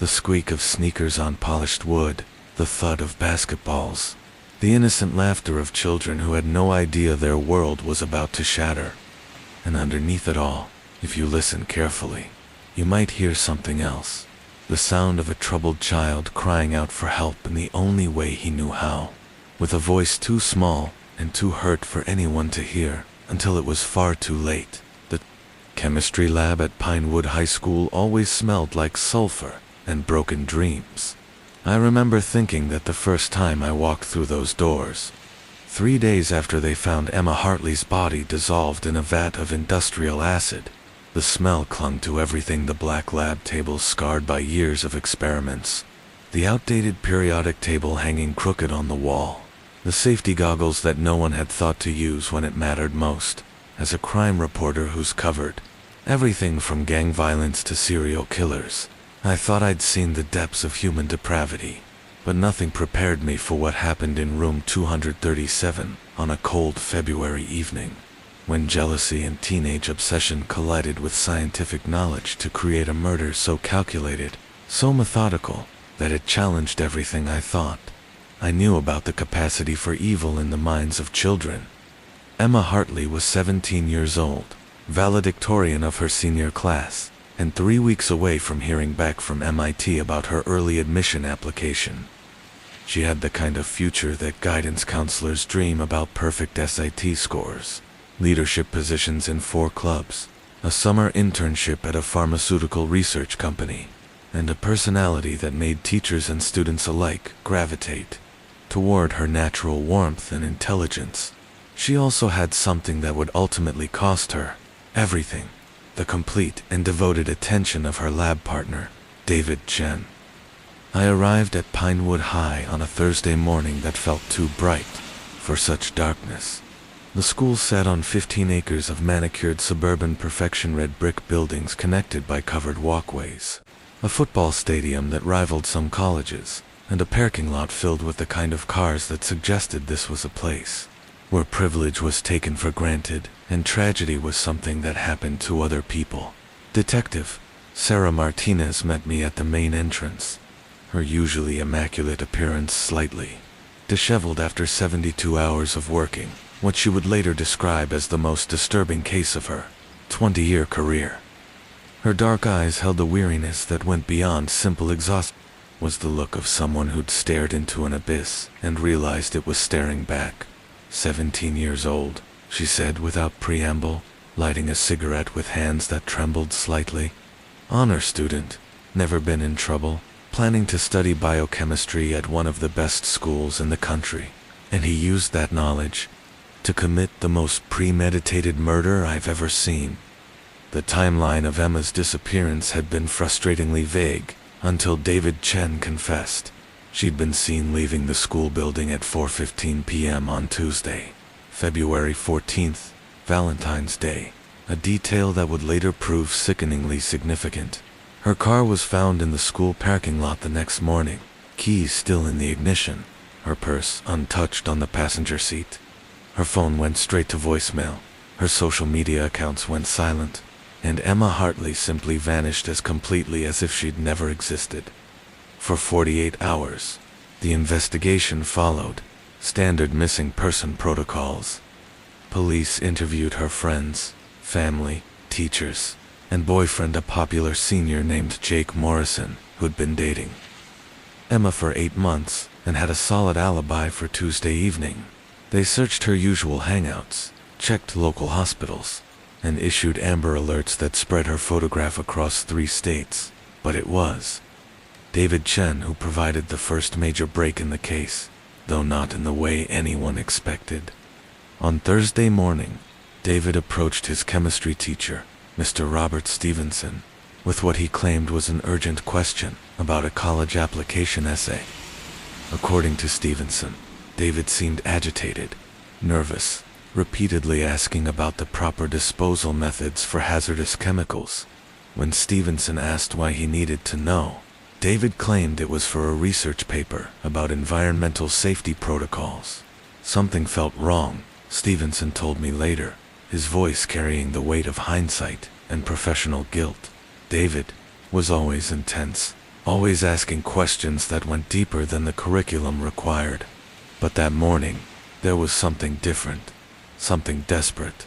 The squeak of sneakers on polished wood, the thud of basketballs, the innocent laughter of children who had no idea their world was about to shatter. And underneath it all, if you listen carefully, you might hear something else. The sound of a troubled child crying out for help in the only way he knew how, with a voice too small and too hurt for anyone to hear, until it was far too late. The chemistry lab at Pinewood High School always smelled like sulfur and broken dreams. I remember thinking that the first time I walked through those doors. 3 days after they found Emma Hartley's body dissolved in a vat of industrial acid, the smell clung to everything: the black lab tables scarred by years of experiments, the outdated periodic table hanging crooked on the wall, the safety goggles that no one had thought to use when it mattered most. As a crime reporter who's covered everything from gang violence to serial killers, I thought I'd seen the depths of human depravity, but nothing prepared me for what happened in room 237 on a cold February evening, when jealousy and teenage obsession collided with scientific knowledge to create a murder so calculated, so methodical, that it challenged everything I thought I knew about the capacity for evil in the minds of children. Emma Hartley was 17 years old, valedictorian of her senior class, and 3 weeks away from hearing back from MIT about her early admission application. She had the kind of future that guidance counselors dream about: perfect SAT scores, leadership positions in 4 clubs, a summer internship at a pharmaceutical research company, and a personality that made teachers and students alike gravitate toward her natural warmth and intelligence. She also had something that would ultimately cost her everything: the complete and devoted attention of her lab partner, David Chen. I arrived at Pinewood High on a Thursday morning that felt too bright for such darkness. The school sat on 15 acres of manicured suburban perfection red brick buildings connected by covered walkways, a football stadium that rivaled some colleges, and a parking lot filled with the kind of cars that suggested this was a place where privilege was taken for granted and tragedy was something that happened to other people. Detective Sarah Martinez met me at the main entrance, her usually immaculate appearance slightly disheveled after 72 hours of working what she would later describe as the most disturbing case of her 20-year career. Her dark eyes held a weariness that went beyond simple exhaustion. Was the look of someone who'd stared into an abyss and realized it was staring back. 17 years old, she said without preamble, lighting a cigarette with hands that trembled slightly. Honor student, never been in trouble, planning to study biochemistry at one of the best schools in the country. And he used that knowledge to commit the most premeditated murder I've ever seen. The timeline of Emma's disappearance had been frustratingly vague until David Chen confessed. She'd been seen leaving the school building at 4:15 p.m. on Tuesday, February 14th, Valentine's Day, a detail that would later prove sickeningly significant. Her car was found in the school parking lot the next morning, keys still in the ignition, her purse untouched on the passenger seat. Her phone went straight to voicemail, her social media accounts went silent, and Emma Hartley simply vanished as completely as if she'd never existed. For 48 hours, the investigation followed standard missing person protocols. Police interviewed her friends, family, teachers, and boyfriend, a popular senior named Jake Morrison, who'd been dating Emma for 8 months and had a solid alibi for Tuesday evening. They searched her usual hangouts, checked local hospitals, and issued Amber Alerts that spread her photograph across 3 states. But it was David Chen who provided the first major break in the case, though not in the way anyone expected. On Thursday morning, David approached his chemistry teacher, Mr. Robert Stevenson, with what he claimed was an urgent question about a college application essay. According to Stevenson, David seemed agitated, nervous, repeatedly asking about the proper disposal methods for hazardous chemicals. When Stevenson asked why he needed to know, David claimed it was for a research paper about environmental safety protocols. Something felt wrong, Stevenson told me later, his voice carrying the weight of hindsight and professional guilt. David was always intense, always asking questions that went deeper than the curriculum required. But that morning, there was something different, something desperate.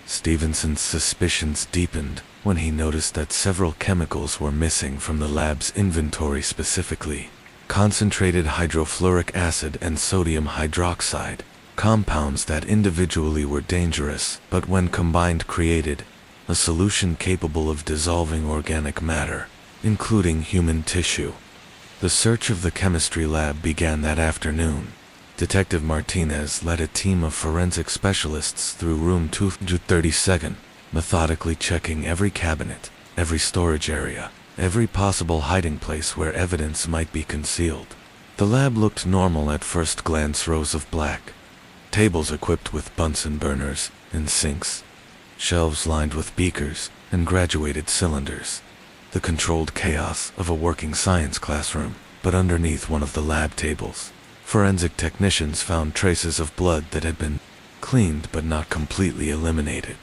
Stevenson's suspicions deepened when he noticed that several chemicals were missing from the lab's inventory, specifically concentrated hydrofluoric acid and sodium hydroxide, compounds that individually were dangerous, but when combined created a solution capable of dissolving organic matter, including human tissue. The search of the chemistry lab began that afternoon. Detective Martinez led a team of forensic specialists through room 232, methodically checking every cabinet, every storage area, every possible hiding place where evidence might be concealed. The lab looked normal at first glance: rows of black tables equipped with Bunsen burners and sinks, shelves lined with beakers and graduated cylinders. The controlled chaos of a working science classroom. But underneath one of the lab tables, forensic technicians found traces of blood that had been cleaned but not completely eliminated.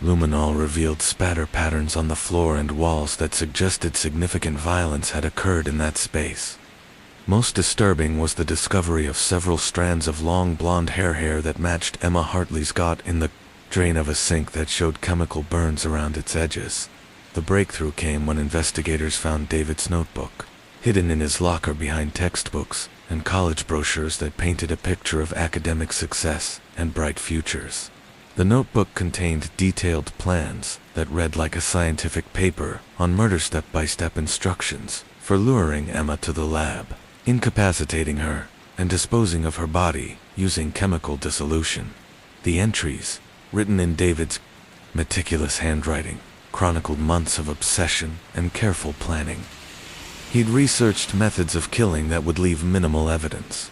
Luminol revealed spatter patterns on the floor and walls that suggested significant violence had occurred in that space. Most disturbing was the discovery of several strands of long blonde hair that matched Emma Hartley's got in the drain of a sink that showed chemical burns around its edges. The breakthrough came when investigators found David's notebook, hidden in his locker behind textbooks and college brochures that painted a picture of academic success and bright futures. The notebook contained detailed plans that read like a scientific paper on murder step-by-step instructions for luring Emma to the lab, incapacitating her, and disposing of her body using chemical dissolution. The entries, written in David's meticulous handwriting, chronicled months of obsession and careful planning. He'd researched methods of killing that would leave minimal evidence,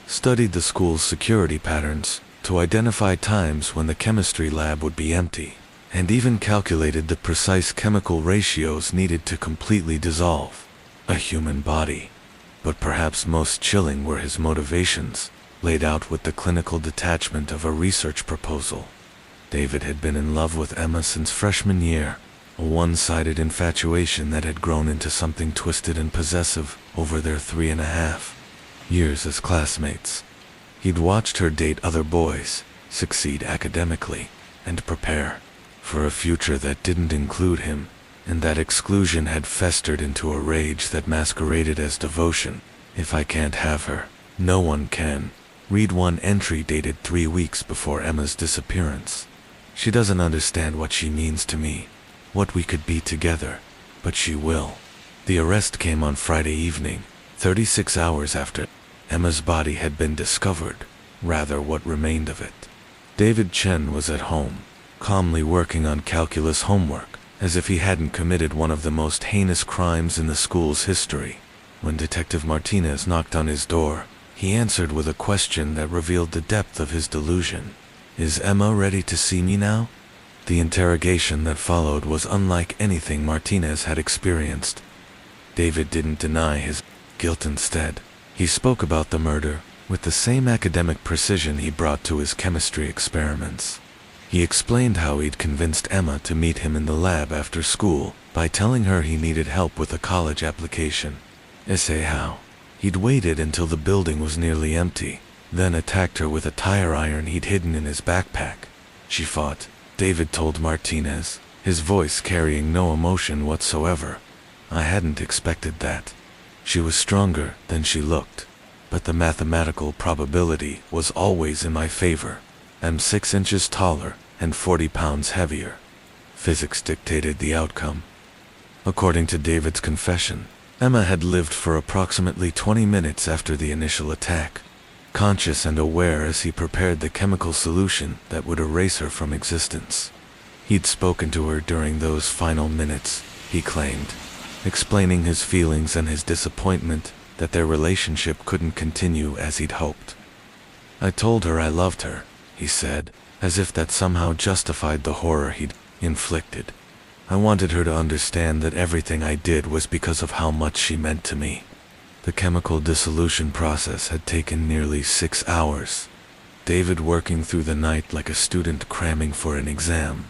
studied the school's security patterns to identify times when the chemistry lab would be empty, and even calculated the precise chemical ratios needed to completely dissolve a human body. But perhaps most chilling were his motivations, laid out with the clinical detachment of a research proposal. David had been in love with Emma since freshman year, a one-sided infatuation that had grown into something twisted and possessive over their 3.5 years as classmates. He'd watched her date other boys, succeed academically, and prepare for a future that didn't include him, and that exclusion had festered into a rage that masqueraded as devotion. If I can't have her, no one can. Read one entry dated 3 weeks before Emma's disappearance. She doesn't understand what she means to me, what we could be together, but she will. The arrest came on Friday evening, 36 hours after Emma's body had been discovered, rather what remained of it. David Chen was at home, calmly working on calculus homework, as if he hadn't committed one of the most heinous crimes in the school's history. When Detective Martinez knocked on his door, he answered with a question that revealed the depth of his delusion. "Is Emma ready to see me now?" The interrogation that followed was unlike anything Martinez had experienced. David didn't deny his guilt. Instead, he spoke about the murder with the same academic precision he brought to his chemistry experiments. He explained how he'd convinced Emma to meet him in the lab after school by telling her he needed help with a college application. How he'd waited until the building was nearly empty, then attacked her with a tire iron he'd hidden in his backpack. She fought, David told Martinez, his voice carrying no emotion whatsoever. I hadn't expected that. She was stronger than she looked, but the mathematical probability was always in my favor. I'm 6 inches taller and 40 pounds heavier. Physics dictated the outcome. According to David's confession, Emma had lived for approximately 20 minutes after the initial attack, conscious and aware as he prepared the chemical solution that would erase her from existence. He'd spoken to her during those final minutes, he claimed, explaining his feelings and his disappointment that their relationship couldn't continue as he'd hoped. I told her I loved her, he said, as if that somehow justified the horror he'd inflicted. I wanted her to understand that everything I did was because of how much she meant to me. The chemical dissolution process had taken nearly 6 hours, David working through the night like a student cramming for an exam.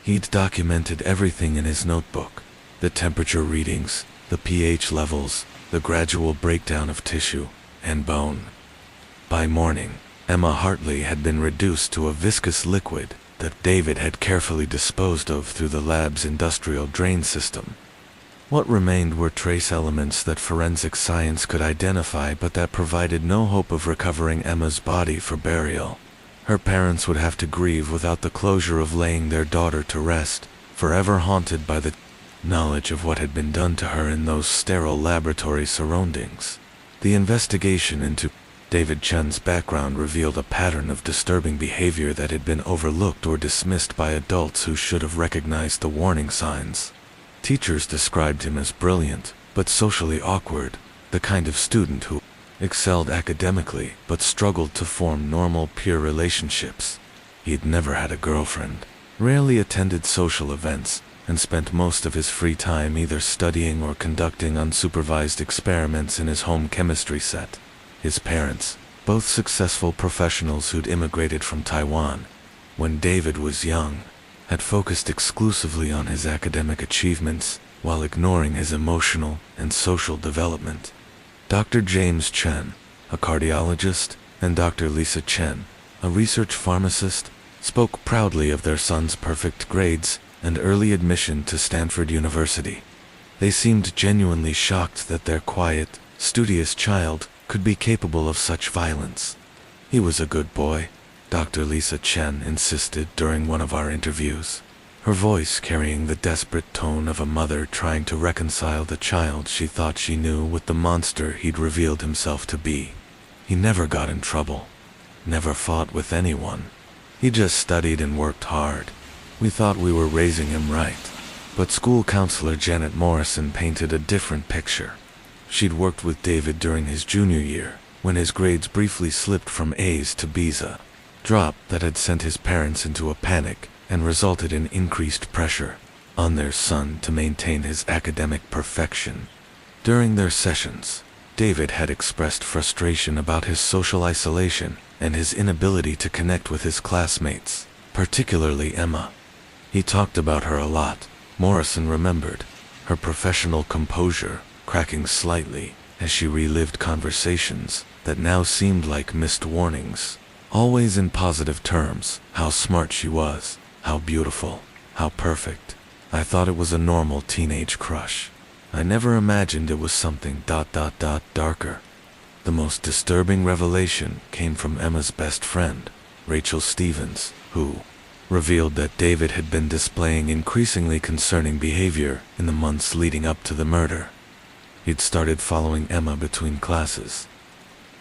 He'd documented everything in his notebook, the temperature readings, the pH levels, the gradual breakdown of tissue and bone. By morning, Emma Hartley had been reduced to a viscous liquid, that David had carefully disposed of through the lab's industrial drain system. What remained were trace elements that forensic science could identify, but that provided no hope of recovering Emma's body for burial. Her parents would have to grieve without the closure of laying their daughter to rest, forever haunted by the knowledge of what had been done to her in those sterile laboratory surroundings. The investigation into David Chen's background revealed a pattern of disturbing behavior that had been overlooked or dismissed by adults who should have recognized the warning signs. Teachers described him as brilliant, but socially awkward, the kind of student who excelled academically but struggled to form normal peer relationships. He'd never had a girlfriend, rarely attended social events, and spent most of his free time either studying or conducting unsupervised experiments in his home chemistry set. His parents, both successful professionals who'd immigrated from Taiwan when David was young, had focused exclusively on his academic achievements while ignoring his emotional and social development. Dr. James Chen, a cardiologist, and Dr. Lisa Chen, a research pharmacist, spoke proudly of their son's perfect grades and early admission to Stanford University. They seemed genuinely shocked that their quiet, studious child could be capable of such violence. "He was a good boy," Dr. Lisa Chen insisted during one of our interviews, her voice carrying the desperate tone of a mother trying to reconcile the child she thought she knew with the monster he'd revealed himself to be. "He never got in trouble, never fought with anyone. He just studied and worked hard. We thought we were raising him right." But school counselor Janet Morrison painted a different picture. She'd worked with David during his junior year, when his grades briefly slipped from A's to B's, a drop that had sent his parents into a panic and resulted in increased pressure on their son to maintain his academic perfection. During their sessions, David had expressed frustration about his social isolation and his inability to connect with his classmates, particularly Emma. He talked about her a lot, Morrison remembered, her professional composure cracking slightly as she relived conversations that now seemed like missed warnings. Always in positive terms, how smart she was, how beautiful, how perfect. I thought it was a normal teenage crush. I never imagined it was something ... darker. The most disturbing revelation came from Emma's best friend, Rachel Stevens, who revealed that David had been displaying increasingly concerning behavior in the months leading up to the murder. He'd started following Emma between classes,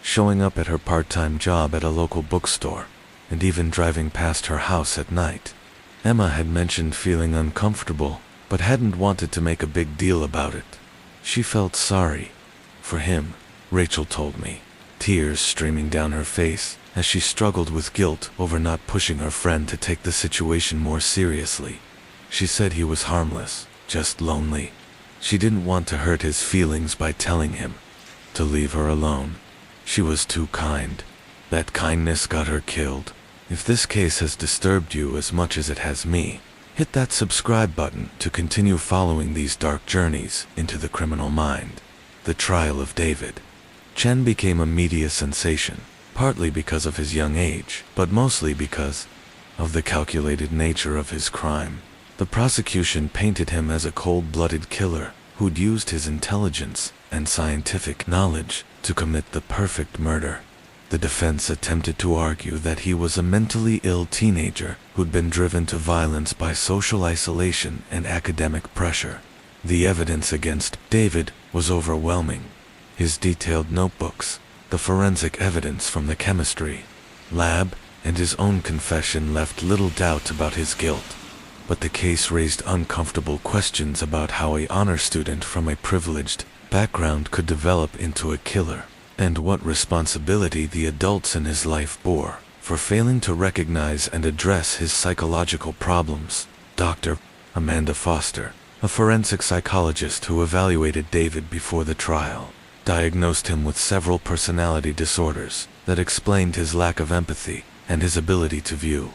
showing up at her part-time job at a local bookstore, and even driving past her house at night. Emma had mentioned feeling uncomfortable, but hadn't wanted to make a big deal about it. She felt sorry for him, Rachel told me, tears streaming down her face as she struggled with guilt over not pushing her friend to take the situation more seriously. She said he was harmless, just lonely. She didn't want to hurt his feelings by telling him to leave her alone. She was too kind. That kindness got her killed. If this case has disturbed you as much as it has me, hit that subscribe button to continue following these dark journeys into the criminal mind. The trial of David Chen became a media sensation, partly because of his young age, but mostly because of the calculated nature of his crime. The prosecution painted him as a cold-blooded killer who'd used his intelligence and scientific knowledge to commit the perfect murder. The defense attempted to argue that he was a mentally ill teenager who'd been driven to violence by social isolation and academic pressure. The evidence against David was overwhelming. His detailed notebooks, the forensic evidence from the chemistry lab, and his own confession left little doubt about his guilt. But the case raised uncomfortable questions about how an honor student from a privileged background could develop into a killer, and what responsibility the adults in his life bore for failing to recognize and address his psychological problems. Dr. Amanda Foster, a forensic psychologist who evaluated David before the trial, diagnosed him with several personality disorders that explained his lack of empathy and his ability to view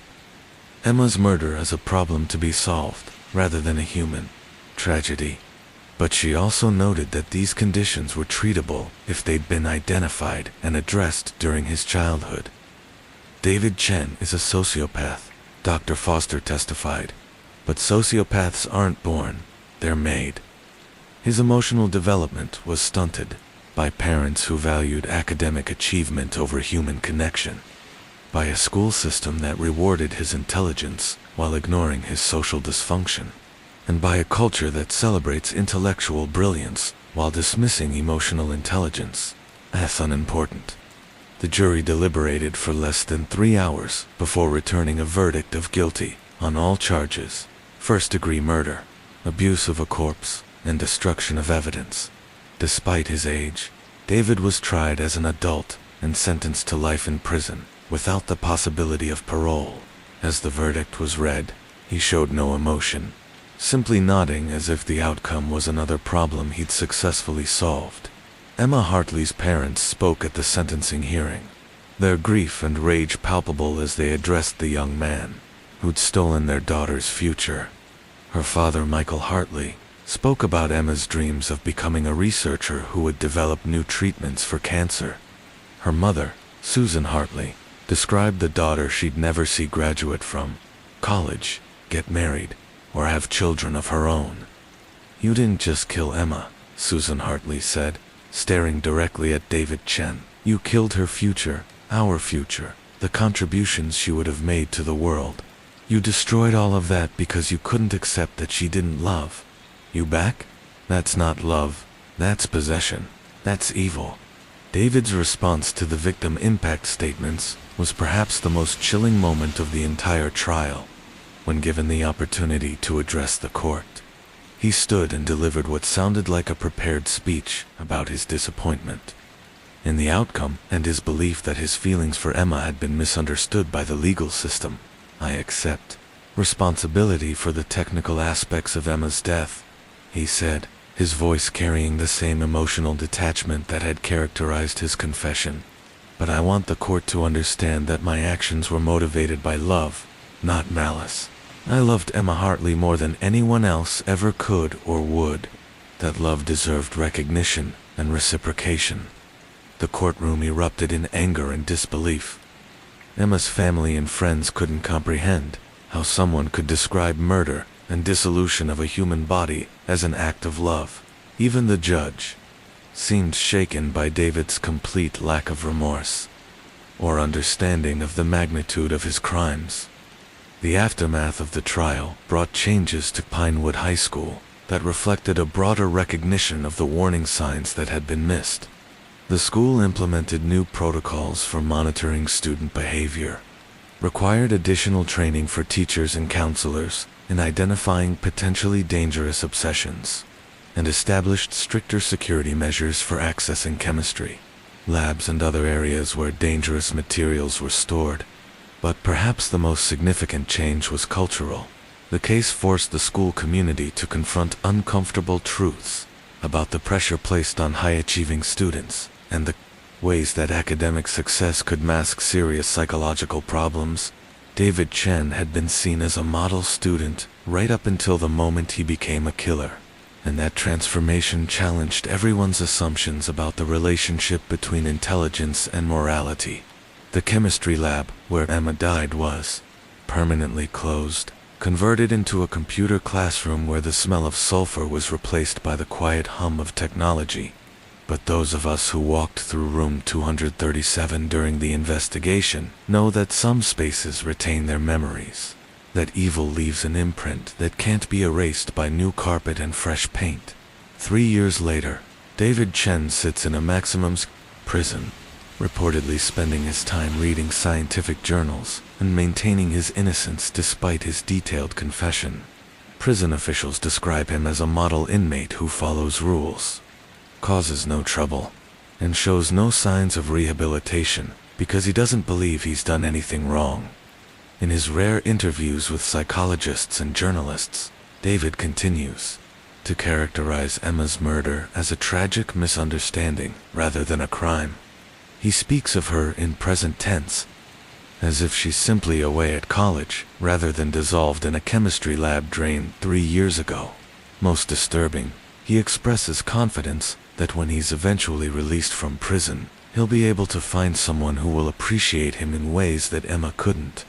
Emma's murder as a problem to be solved rather than a human tragedy. But she also noted that these conditions were treatable if they'd been identified and addressed during his childhood. David Chen is a sociopath, Dr. Foster testified. But sociopaths aren't born, they're made. His emotional development was stunted by parents who valued academic achievement over human connection, by a school system that rewarded his intelligence while ignoring his social dysfunction, and by a culture that celebrates intellectual brilliance while dismissing emotional intelligence as unimportant. The jury deliberated for less than 3 hours before returning a verdict of guilty on all charges: first-degree murder, abuse of a corpse, and destruction of evidence. Despite his age, David was tried as an adult and sentenced to life in prison without the possibility of parole. As the verdict was read, he showed no emotion, simply nodding as if the outcome was another problem he'd successfully solved. Emma Hartley's parents spoke at the sentencing hearing, their grief and rage palpable as they addressed the young man who'd stolen their daughter's future. Her father, Michael Hartley, spoke about Emma's dreams of becoming a researcher who would develop new treatments for cancer. Her mother, Susan Hartley, described the daughter she'd never see graduate from college, get married, or have children of her own. "You didn't just kill Emma," Susan Hartley said, staring directly at David Chen. "You killed her future, our future, the contributions she would have made to the world. You destroyed all of that because you couldn't accept that she didn't love you back? That's not love, that's possession, that's evil." David's response to the victim impact statements was perhaps the most chilling moment of the entire trial. When given the opportunity to address the court, he stood and delivered what sounded like a prepared speech about his disappointment in the outcome and his belief that his feelings for Emma had been misunderstood by the legal system. "I accept responsibility for the technical aspects of Emma's death," he said, his voice carrying the same emotional detachment that had characterized his confession. "But I want the court to understand that my actions were motivated by love, not malice. I loved Emma Hartley more than anyone else ever could or would. That love deserved recognition and reciprocation." The courtroom erupted in anger and disbelief. Emma's family and friends couldn't comprehend how someone could describe murder and dissolution of a human body as an act of love. Even the judge seemed shaken by David's complete lack of remorse or understanding of the magnitude of his crimes. The aftermath of the trial brought changes to Pinewood High School that reflected a broader recognition of the warning signs that had been missed. The school implemented new protocols for monitoring student behavior, required additional training for teachers and counselors in identifying potentially dangerous obsessions, and established stricter security measures for accessing chemistry labs and other areas where dangerous materials were stored. But perhaps the most significant change was cultural. The case forced the school community to confront uncomfortable truths about the pressure placed on high-achieving students and the ways that academic success could mask serious psychological problems. David Chen had been seen as a model student right up until the moment he became a killer, and that transformation challenged everyone's assumptions about the relationship between intelligence and morality. The chemistry lab where Emma died was permanently closed, converted into a computer classroom where the smell of sulfur was replaced by the quiet hum of technology. But those of us who walked through room 237 during the investigation know that some spaces retain their memories, that evil leaves an imprint that can't be erased by new carpet and fresh paint. 3 years later, David Chen sits in a maximum prison, reportedly spending his time reading scientific journals and maintaining his innocence despite his detailed confession. Prison officials describe him as a model inmate who follows rules, causes no trouble, and shows no signs of rehabilitation because he doesn't believe he's done anything wrong. In his rare interviews with psychologists and journalists, David continues to characterize Emma's murder as a tragic misunderstanding rather than a crime. He speaks of her in present tense, as if she's simply away at college rather than dissolved in a chemistry lab drain 3 years ago. Most disturbing, he expresses confidence that when he's eventually released from prison, he'll be able to find someone who will appreciate him in ways that Emma couldn't.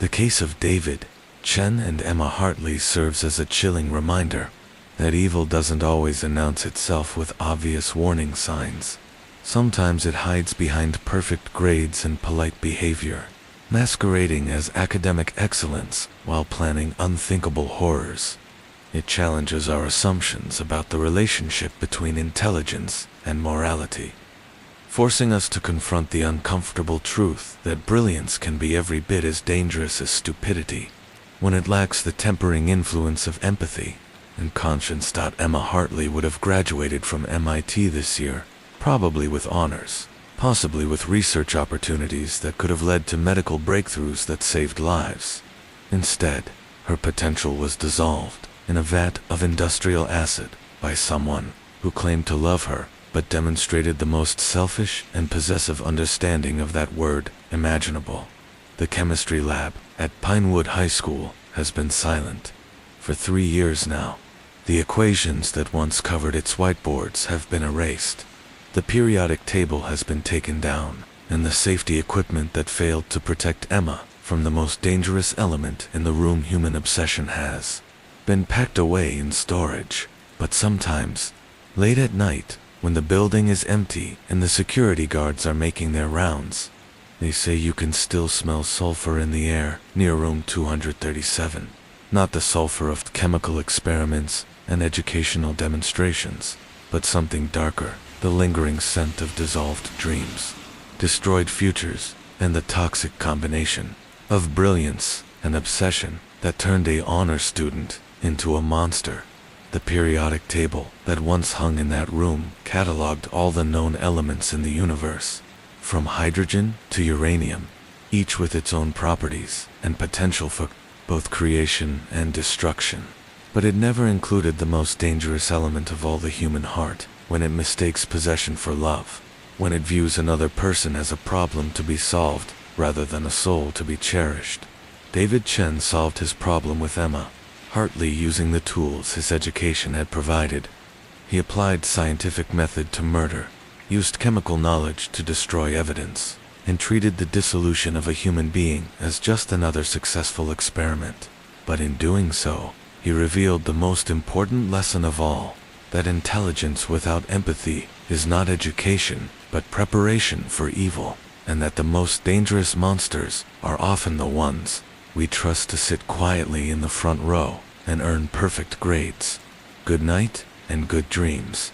The case of David, Chen and Emma Hartley serves as a chilling reminder that evil doesn't always announce itself with obvious warning signs. Sometimes it hides behind perfect grades and polite behavior, masquerading as academic excellence while planning unthinkable horrors. It challenges our assumptions about the relationship between intelligence and morality, forcing us to confront the uncomfortable truth that brilliance can be every bit as dangerous as stupidity when it lacks the tempering influence of empathy and conscience. Emma Hartley would have graduated from MIT this year, probably with honors, possibly with research opportunities that could have led to medical breakthroughs that saved lives. Instead, her potential was dissolved in a vat of industrial acid by someone who claimed to love her but demonstrated the most selfish and possessive understanding of that word imaginable. The chemistry lab at Pinewood High School has been silent for 3 years now. The equations that once covered its whiteboards have been erased. The periodic table has been taken down, and the safety equipment that failed to protect Emma from the most dangerous element in the room, human obsession, has been packed away in storage. But sometimes, late at night, when the building is empty and the security guards are making their rounds, they say you can still smell sulfur in the air near room 237. Not the sulfur of chemical experiments and educational demonstrations, but something darker, the lingering scent of dissolved dreams, destroyed futures, and the toxic combination of brilliance and obsession that turned an honor student into a monster. The periodic table that once hung in that room cataloged all the known elements in the universe, from hydrogen to uranium, each with its own properties and potential for both creation and destruction. But it never included the most dangerous element of all, the human heart, when it mistakes possession for love, when it views another person as a problem to be solved rather than a soul to be cherished. David Chen solved his problem with Emma Hartley using the tools his education had provided. He applied scientific method to murder, used chemical knowledge to destroy evidence, and treated the dissolution of a human being as just another successful experiment. But in doing so, he revealed the most important lesson of all, that intelligence without empathy is not education, but preparation for evil, and that the most dangerous monsters are often the ones we trust to sit quietly in the front row and earn perfect grades. Good night and good dreams.